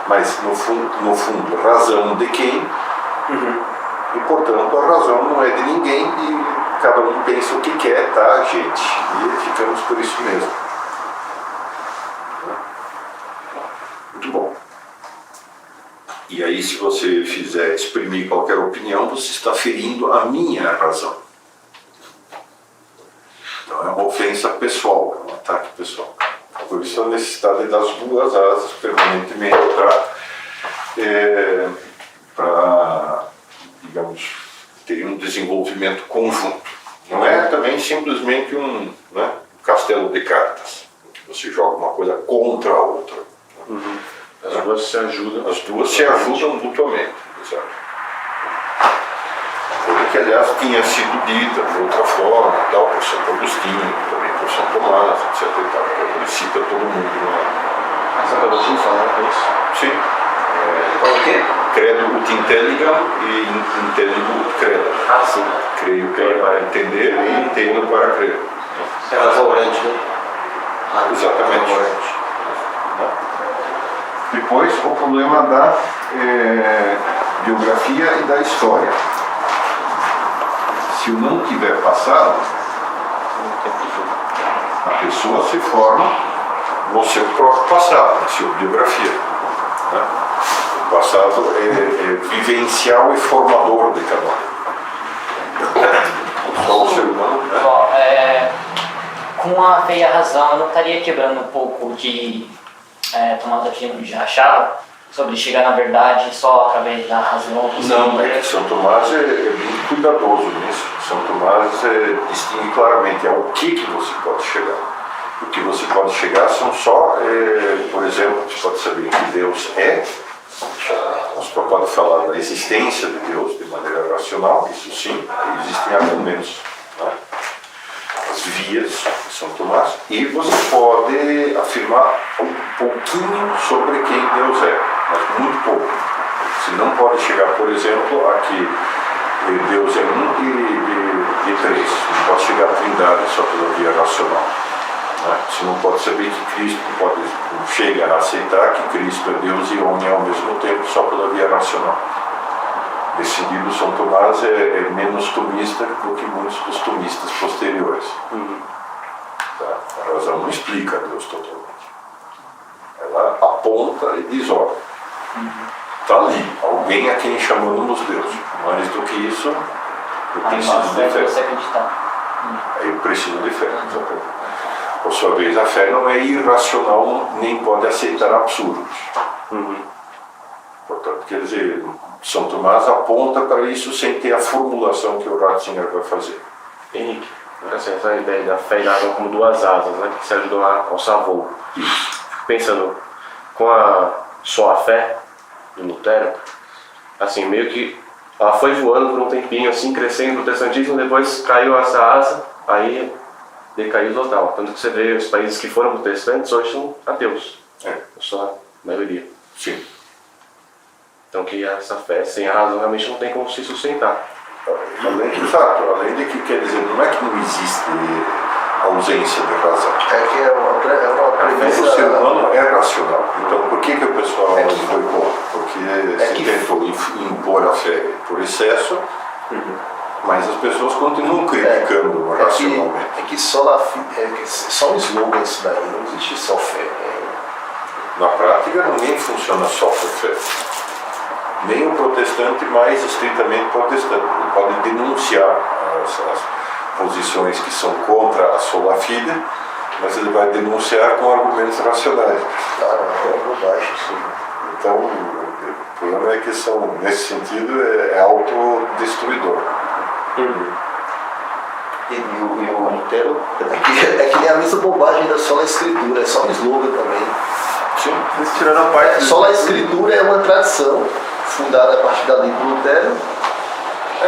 mas no fundo razão de quem? E portanto a razão não é de ninguém, e cada um pensa o que quer, tá, gente? E ficamos por isso mesmo. Muito bom. E aí, se você fizer exprimir qualquer opinião, você está ferindo a minha razão. Então é uma ofensa pessoal, é um ataque pessoal. Por isso a necessidade das duas asas permanentemente para, digamos, ter um desenvolvimento conjunto. Não é também simplesmente um castelo de cartas, que você joga uma coisa contra a outra. As duas se ajudam. As duas se ajudam mutuamente. Exato. Coisa que, aliás, tinha sido dita de outra forma, tal, por Santo Agostinho, também por São Tomás, etc. Então, ele cita todo mundo. Santo Agostinho falando isso? Sim. O quê? Credo ut intelligam e intelligo ut credam. Sim. Creio para entender e entendo para crer. É lavorante, né? Exatamente. Depois, o problema da biografia e da história. Se o não tiver passado, a pessoa se forma no seu próprio passado, na sua biografia. Né? O passado é vivencial e formador de cada um. Só o ser humano, né? Bom, com a fé e a razão, eu não estaria quebrando um pouco de Tomás de Aquino já achava, sobre chegar na verdade só através da razão? Não, é que São Tomás é muito cuidadoso nisso. São Tomás distingue claramente ao que você pode chegar. O que você pode chegar são só, por exemplo, você pode saber que Deus é, Os papas podem falar da existência de Deus de maneira racional, isso sim, existem argumentos, né? As vias de São Tomás, e você pode afirmar um pouquinho sobre quem Deus é, mas muito pouco. Você não pode chegar, por exemplo, a que Deus é um e três. Não pode chegar à trindade só pela via racional. Né? Você não pode saber que Cristo não chega a aceitar que Cristo é Deus e homem ao mesmo tempo só pela via racional. Nesse sentido, São Tomás é menos tomista do que muitos dos tomistas posteriores. Tá? A razão não explica Deus totalmente. Ela aponta e diz, olha, está ali, alguém a quem chamamos Deus. Mais do que isso, eu preciso de fé. Você acreditar. Eu preciso de fé. Por sua vez, a fé não é irracional, nem pode aceitar absurdos. Portanto, quer dizer, São Tomás aponta para isso sem ter a formulação que o Ratzinger vai fazer. Henrique, assim, essa ideia da fé e da razão como duas asas, né, que se ajudam a alçar voo. Isso. Pensando com só a fé do Lutero, assim, meio que ela foi voando por um tempinho, assim, crescendo no protestantismo, depois caiu essa asa, aí decaiu total. Tanto que você vê os países que foram protestantes hoje são ateus. Só a maioria. Sim. Então que essa fé sem a razão realmente não tem como se sustentar. Além de que, quer dizer, não é que não existe ausência de razão. É que é uma O premissa. ser humano é racional. Então, por que o pessoal foi contra? Porque se tentou impor a fé por excesso, mas as pessoas continuam criticando racionalmente. É que só um slogan isso daí, não existe só fé. Na prática, ninguém funciona só por fé. Nem o protestante mais estritamente protestante. Ele pode denunciar as posições que são contra a sola fide, mas ele vai denunciar com argumentos racionais. É bobagem isso. Então, o problema é que nesse sentido, é autodestruidor. E o Lutero é que nem a mesma bobagem da sola escritura, é só um slogan também. Sim. Eles tiraram a parte Sola escritura é uma tradição fundada a partir da lei do Lutero,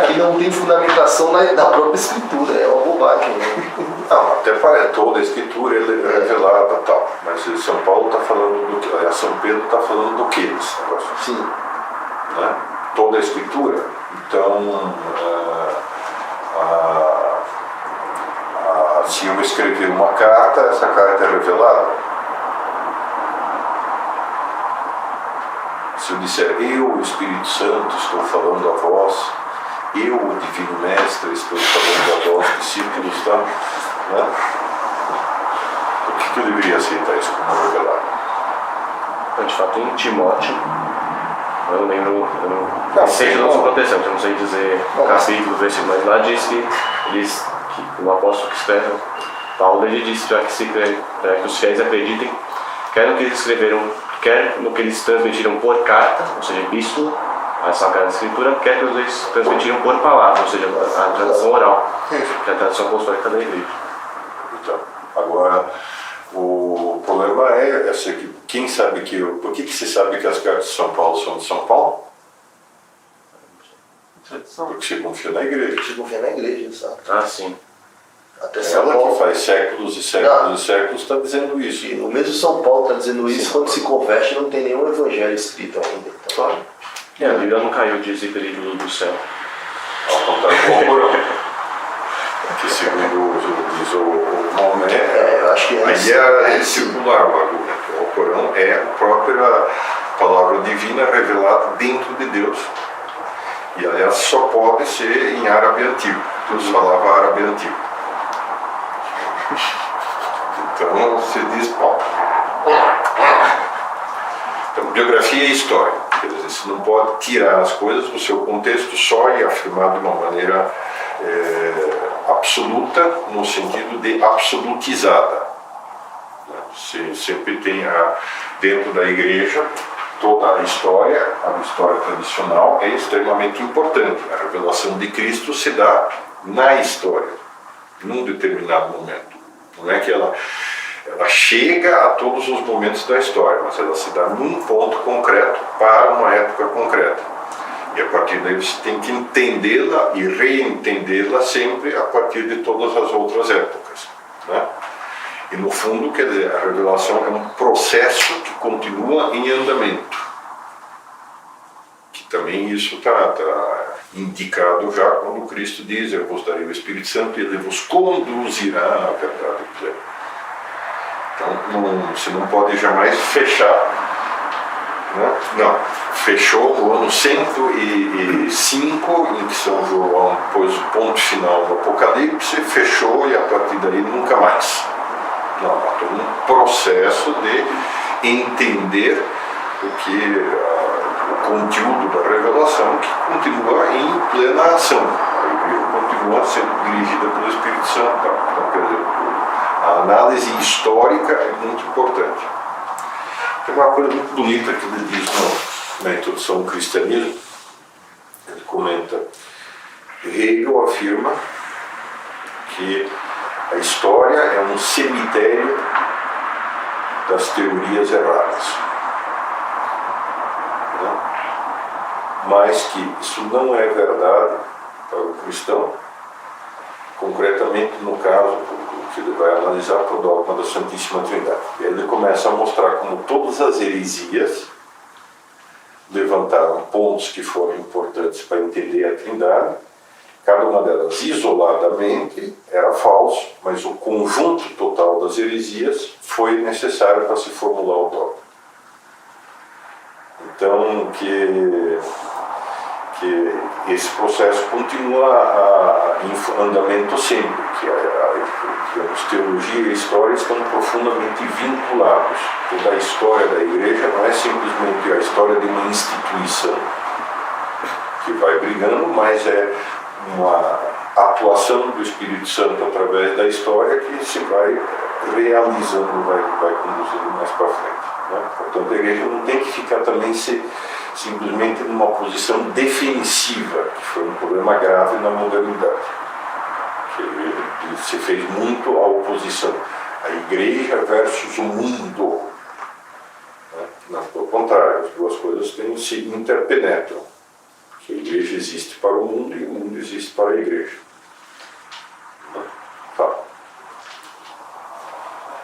que não tem fundamentação da própria escritura, é uma bobagem. Né? Não, até para toda a escritura ele é revelada e tal, mas São Paulo está falando do que? A São Pedro está falando do que nesse negócio? Sim. Né? Toda a escritura. Então, se eu escrever uma carta, essa carta é revelada. Se eu disser, eu, o Espírito Santo, estou falando a vós, eu, o Divino Mestre, estou falando a vós, discípulos, tá? Né? Por que eu deveria aceitar isso como revelado? De fato, em Timóteo, eu lembro, eu não sei se eu sou protestante, eu não sei dizer o capítulo, versículo, mas lá diz que o apóstolo que escreve, Paulo, ele disse para que os fiéis acreditem, quer no que eles escreveram, quer no que eles transmitiram por carta, ou seja, epístola, a Sagrada Escritura, quer que eles transmitiram por palavra, ou seja, a tradição oral, que é a tradição apostólica da igreja. Então, agora, o problema é esse aqui. Quem sabe por que você sabe que as cartas de São Paulo são de São Paulo? tradição. Porque você confia na igreja. Você confia na igreja, exato. Ah, sim. Até São Ela Paulo. que faz séculos e séculos e séculos está dizendo isso. E o mesmo São Paulo está dizendo isso, quando se converte não tem nenhum evangelho escrito ainda. Então, Claro. E a Bíblia não caiu de zica do céu. Ao contrário do Alcorão. Que segundo diz o Maomé, eu acho que é isso. aí é circular o argumento. O Alcorão é a própria palavra divina revelada dentro de Deus. E aliás só pode ser em árabe antigo. Deus falava árabe antigo. Então você diz, bom. Então, biografia e história. Quer dizer, você não pode tirar as coisas do seu contexto só e afirmar de uma maneira absoluta, no sentido de absolutizada. Você sempre tem dentro da igreja toda a história tradicional é extremamente importante. A revelação de Cristo se dá na história, num determinado momento. Não é que ela ela chega a todos os momentos da história, mas ela se dá num ponto concreto para uma época concreta. E a partir daí você tem que entendê-la e reentendê-la sempre a partir de todas as outras épocas, né? E no fundo, quer dizer, a revelação é um processo que continua em andamento. Que também isso está indicado já quando Cristo diz: eu vos darei o Espírito Santo e ele vos conduzirá à verdade plena. Então você não pode jamais fechar, né? Não, fechou no ano 105, em que São João pôs o ponto final no Apocalipse, fechou e a partir daí nunca mais. Não, há todo um processo de entender o conteúdo da revelação, que continua em plena ação. A igreja continua sendo dirigida pelo Espírito Santo. Então, quer dizer, a análise histórica é muito importante. Tem uma coisa muito bonita que ele diz na introdução ao cristianismo. Ele comenta: Hegel afirma que a história é um cemitério das teorias erradas. Mas que isso não é verdade para o cristão, concretamente no caso que ele vai analisar para o dogma da Santíssima Trindade. E ele começa a mostrar como todas as heresias levantaram pontos que foram importantes para entender a Trindade. Cada uma delas isoladamente era falso, mas o conjunto total das heresias foi necessário para se formular o dogma. Então, que esse processo continua em andamento sempre, que a teologia e a história estão profundamente vinculados. Toda a história da igreja não é simplesmente a história de uma instituição que vai brigando, mas é uma atuação do Espírito Santo através da história que se vai realizando, vai conduzindo mais para frente, né? Portanto, a igreja não tem que ficar também simplesmente numa posição defensiva, que foi um problema grave na modernidade. Que se fez muito a oposição, a igreja versus o mundo, né? Não, pelo contrário, as duas coisas se interpenetram. Que a igreja existe para o mundo e o mundo existe para a igreja. Fala.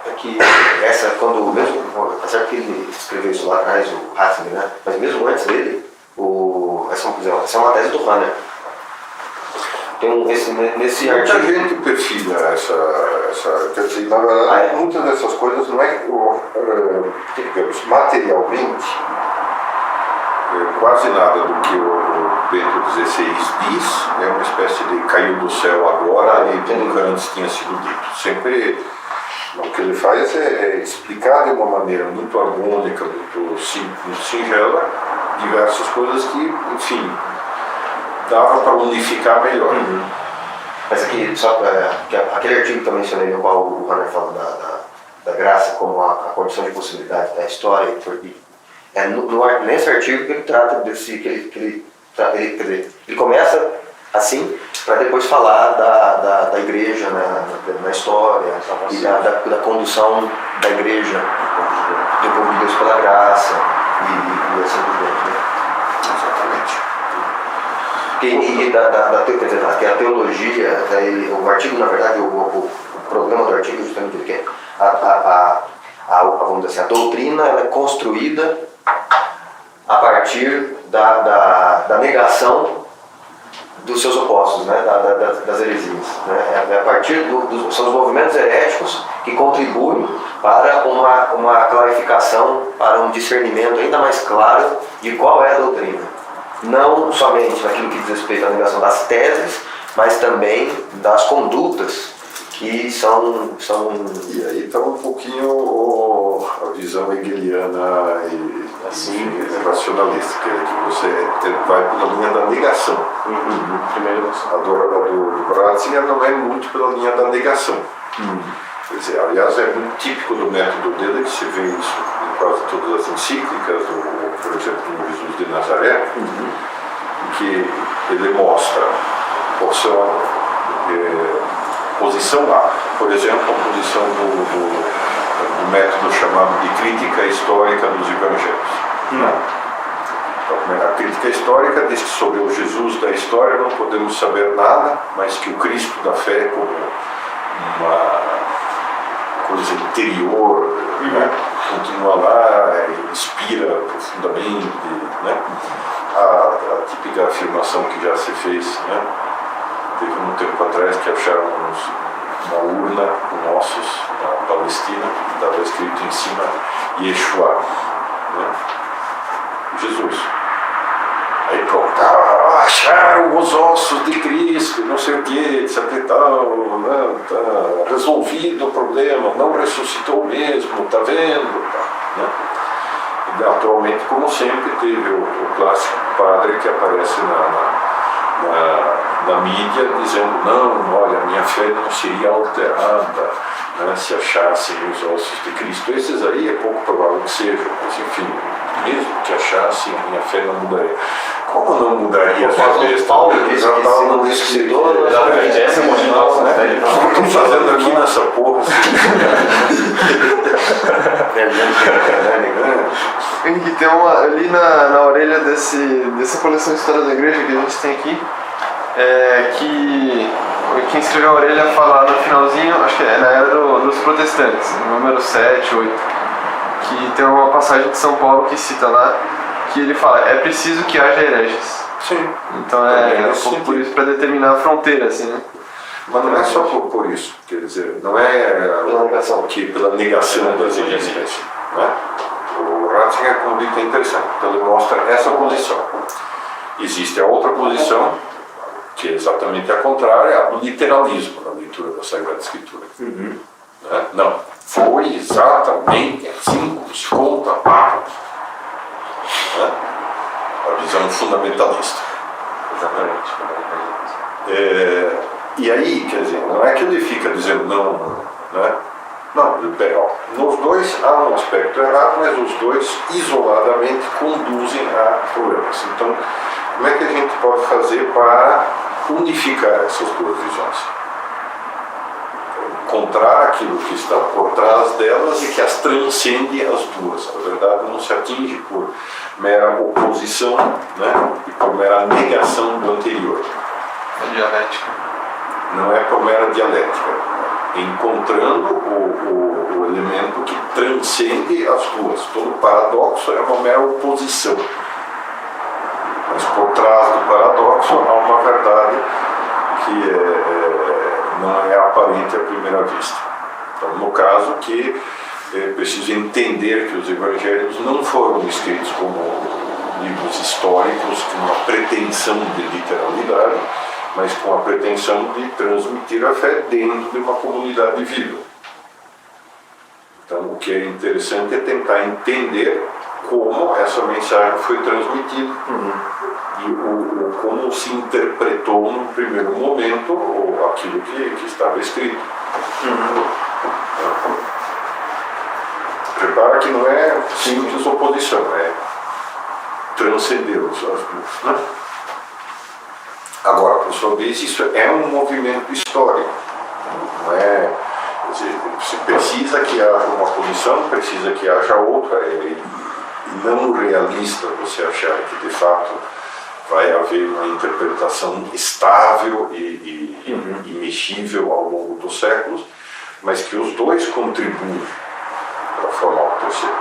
É que essa, quando mesmo, apesar que ele escreveu isso lá atrás, o Ratzinger, né? Mas mesmo antes dele, essa é uma tese do Rahner. Tem nesse Muita artigo. gente perfila essa. Quer dizer, na verdade, muitas dessas coisas não é, digamos, materialmente, quase nada do que o Bento XVI diz é uma espécie de caiu do céu agora e nunca antes tinha sido dito. Sempre o que ele faz é explicar de uma maneira muito harmônica, muito singela, diversas coisas que, enfim, dava para unificar melhor. Mas aqui, só aquele artigo que eu mencionei, no qual o Rahner fala da graça como a condição de possibilidade da história, nesse artigo que ele trata desse, ele começa assim, para depois falar da igreja, né, na história, e da condução da igreja, do povo de Deus pela graça, e assim por diante. Né? Que a teologia, o artigo, na verdade, o problema do artigo é justamente que vamos dizer assim, a doutrina ela é construída a partir da negação dos seus opostos, né, das heresias. Né? É a partir são os movimentos heréticos que contribuem para uma clarificação, para um discernimento ainda mais claro de qual é a doutrina. Não somente naquilo que diz respeito à negação das teses, mas também das condutas que são... E aí está um pouquinho a visão hegeliana e assim, racionalista, que você vai pela linha da negação. A do Ratzinger não é muito pela linha da negação. Quer dizer, aliás, é muito típico do método dele, que se vê isso em quase todas as encíclicas, por exemplo, no Jesus de Nazaré, que ele mostra posição A, por exemplo, a posição do método chamado de crítica histórica dos evangelhos. Então, a crítica histórica diz que sobre o Jesus da história não podemos saber nada, mas que o Cristo da fé, como uma coisa interior, né, continua lá, inspira profundamente, né, a típica afirmação que já se fez, né, teve um tempo atrás que acharam uma urna com ossos na Palestina, estava escrito em cima Yeshua, né, Jesus. Aí pronto, acharam os ossos de Cristo, não sei o que, etc e tal, né, tá resolvido o problema, não ressuscitou mesmo, tá vendo? Né? E, naturalmente, como sempre, teve o clássico padre que aparece na mídia dizendo, não, olha, minha fé não seria alterada, né, se achassem os ossos de Cristo. Esses aí é pouco provável que sejam, mas enfim, mesmo que achassem, a minha fé não mudaria. Como não mudaria a sua besta? Paulo disse que se não ressuscitou, Exatamente, essa é a motivação, né? O que eu estou fazendo aqui nessa porra? Henrique, tem uma ali na orelha dessa coleção de história da igreja que a gente tem aqui, que quem escreveu a orelha fala no finalzinho, acho que é na era dos protestantes, número 7, 8, que tem uma passagem de São Paulo que cita lá, que ele fala, é preciso que haja hereges. Sim. Então é um pouco por isso, para determinar a fronteira, assim, né? Mas não é só por isso, quer dizer, não é pela negação das evidências. Né? O Ratzinger, como dito, é interessante, então ele mostra essa posição. Existe a outra posição, que é exatamente a contrária, a do literalismo na leitura da Sagrada Escritura. Né? Não, foi exatamente assim como se conta a Bíblia. Né? A visão fundamentalista. Exatamente. E aí, quer dizer, não é que ele fica dizendo não, né? Não, nos dois há um aspecto errado, mas os dois isoladamente conduzem a problemas. Então, como é que a gente pode fazer para unificar essas duas visões? Encontrar aquilo que está por trás delas e que as transcende as duas. A verdade não se atinge por mera oposição, né? E por mera negação do anterior. A dialética. Não é por mera dialética, encontrando o elemento que transcende as duas. Todo paradoxo é uma mera oposição, mas por trás do paradoxo há uma verdade que não é aparente à primeira vista. Então, no caso que é preciso entender que os evangelhos não foram escritos como livros históricos com uma pretensão de literalidade, mas com a pretensão de transmitir a fé dentro de uma comunidade viva. Então, o que é interessante é tentar entender como essa mensagem foi transmitida e como se interpretou no primeiro momento aquilo que estava escrito. Repara que não é simples oposição, é transcender as duas, né? Agora, por sua vez, isso é um movimento histórico, não é? Quer dizer, se precisa que haja uma posição, precisa que haja outra. É não realista você achar que de fato vai haver uma interpretação estável e imexível ao longo dos séculos, mas que os dois contribuem para formar o terceiro.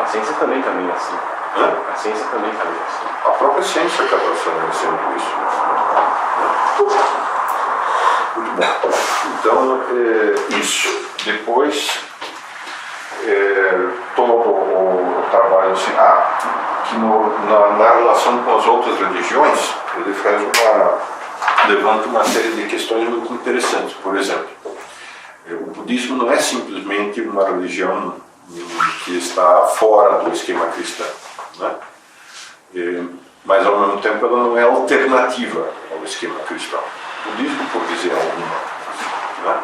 A ciência também caminha assim. Hã? A ciência também caminha assim. A própria ciência acaba sendo isso. Muito bom. Então, isso. Depois, todo o trabalho assim, que na relação com as outras religiões, ele levanta uma série de questões muito interessantes. Por exemplo, o budismo não é simplesmente uma religião que está fora do esquema cristão, né? Mas ao mesmo tempo ela não é alternativa ao esquema cristão. O budismo, por dizer alguma, né?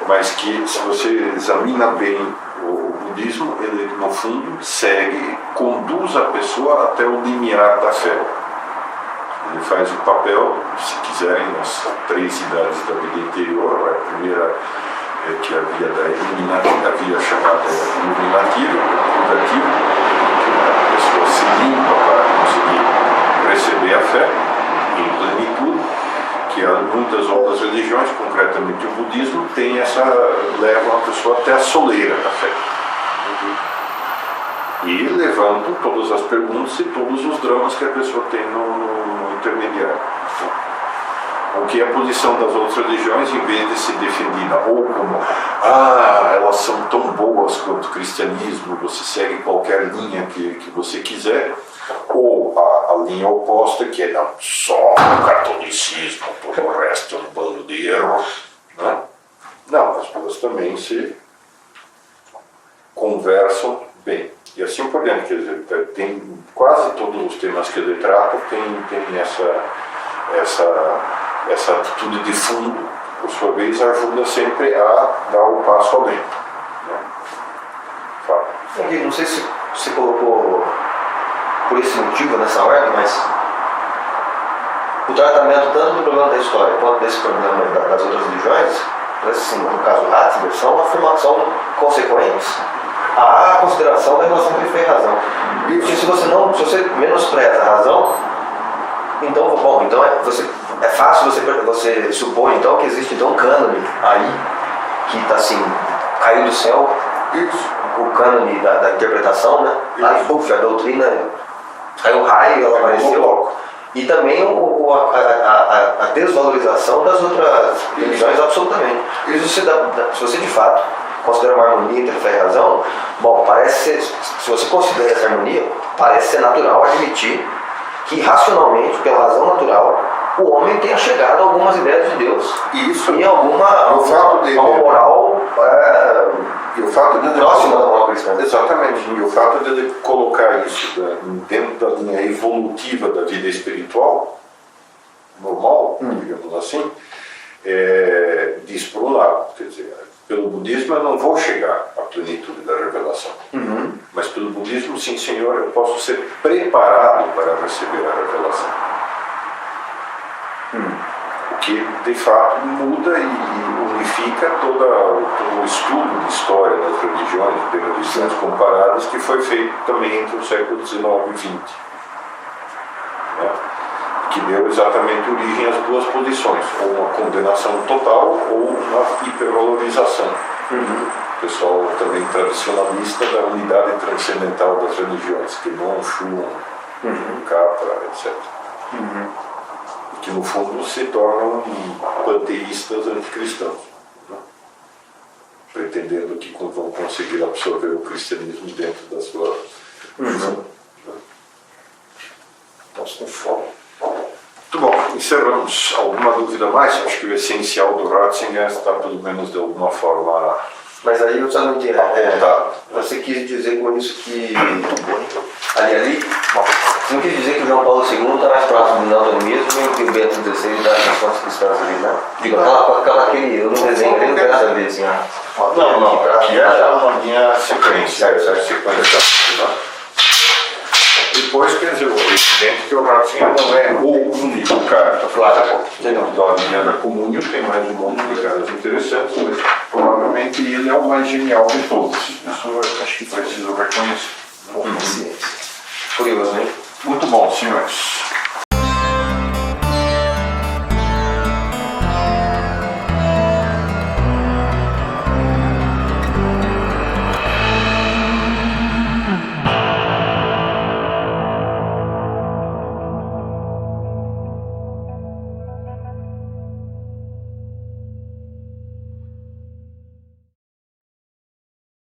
Mas que, se você examina bem o budismo, ele no fundo conduz a pessoa até o limiar da fé. Ele faz o papel, se quiserem, nas 3 idades da vida interior. A primeira que havia da iluminativa, havia chamada iluminativa, purgativa, que a pessoa se limpa para conseguir receber a fé em plenitude, que muitas outras religiões, concretamente o budismo, levam a pessoa até a soleira da fé. E levantam todas as perguntas e todos os dramas que a pessoa tem no intermediário. O que é a posição das outras religiões, em vez de se defendida ou como elas são tão boas quanto o cristianismo, você segue qualquer linha que você quiser, ou a linha oposta, que é não, só o catolicismo, todo o resto é um bando de erros. Né? Não, as duas também se conversam bem. E assim por diante, quer dizer, tem quase todos os temas que ele trata tem essa atitude de fundo, por sua vez, ajuda sempre a dar o passo além. Né? Fala. Não sei se você colocou por esse motivo nessa ordem, mas o tratamento tanto do problema da história quanto desse problema das outras religiões, assim, no caso Ratzinger, são consequentes à consideração da relação entre fé e razão. E se você menospreza a razão, então é fácil você supor então que existe então um cânone aí que está assim, caiu do céu. Isso. O cânone da interpretação, né? Lá a doutrina, caiu um raio, ela apareceu. E também a desvalorização das outras religiões, absolutamente. Se você de fato considera uma harmonia entre fé e razão, bom, se você considera essa harmonia, parece ser natural admitir que racionalmente, pela razão natural, o homem tenha chegado a algumas ideias de Deus. Isso. E alguma moral e o fato de próxima da moral cristã. Exatamente. E o fato de ele colocar isso dentro da linha evolutiva da vida espiritual, normal, digamos assim, diz por um lado, quer dizer, pelo budismo eu não vou chegar à plenitude da revelação. Mas pelo budismo, sim senhor, eu posso ser preparado para receber a revelação. O que de fato muda e unifica todo o estudo de história das religiões, de religiões comparadas, que foi feito também entre o século XIX e XX. Né? Que deu exatamente origem às duas posições, ou uma condenação total ou uma hipervalorização. O pessoal também tradicionalista da unidade transcendental das religiões, que não Shuan, Capra, etc. Que no fundo se tornam panteístas anticristãos, né? Pretendendo que vão conseguir absorver o cristianismo dentro da sua visão. Nós com fome. Muito bom, encerramos. Alguma dúvida mais? Acho que o essencial do Ratzinger está pelo menos de alguma forma. Mas aí eu só não entendi. Você quis dizer com isso que ali, você não quis dizer que o João Paulo II está mais próximo do neoatomismo e que o Bento XVI das nações cristãs ali, né? Digo, aquele, eu não desenho, ele não tem nada a ver assim. Não, aqui é uma linha sequência, sequência. Depois, quer dizer, o evidente que o Ratzinger não é o único cara. Claro, da linha da Comúnio tem mais um monte de caras interessantes, mas provavelmente ele é o mais genial de todos. Isso eu acho que preciso reconhecer. Curioso, hein? Muito bom, senhores.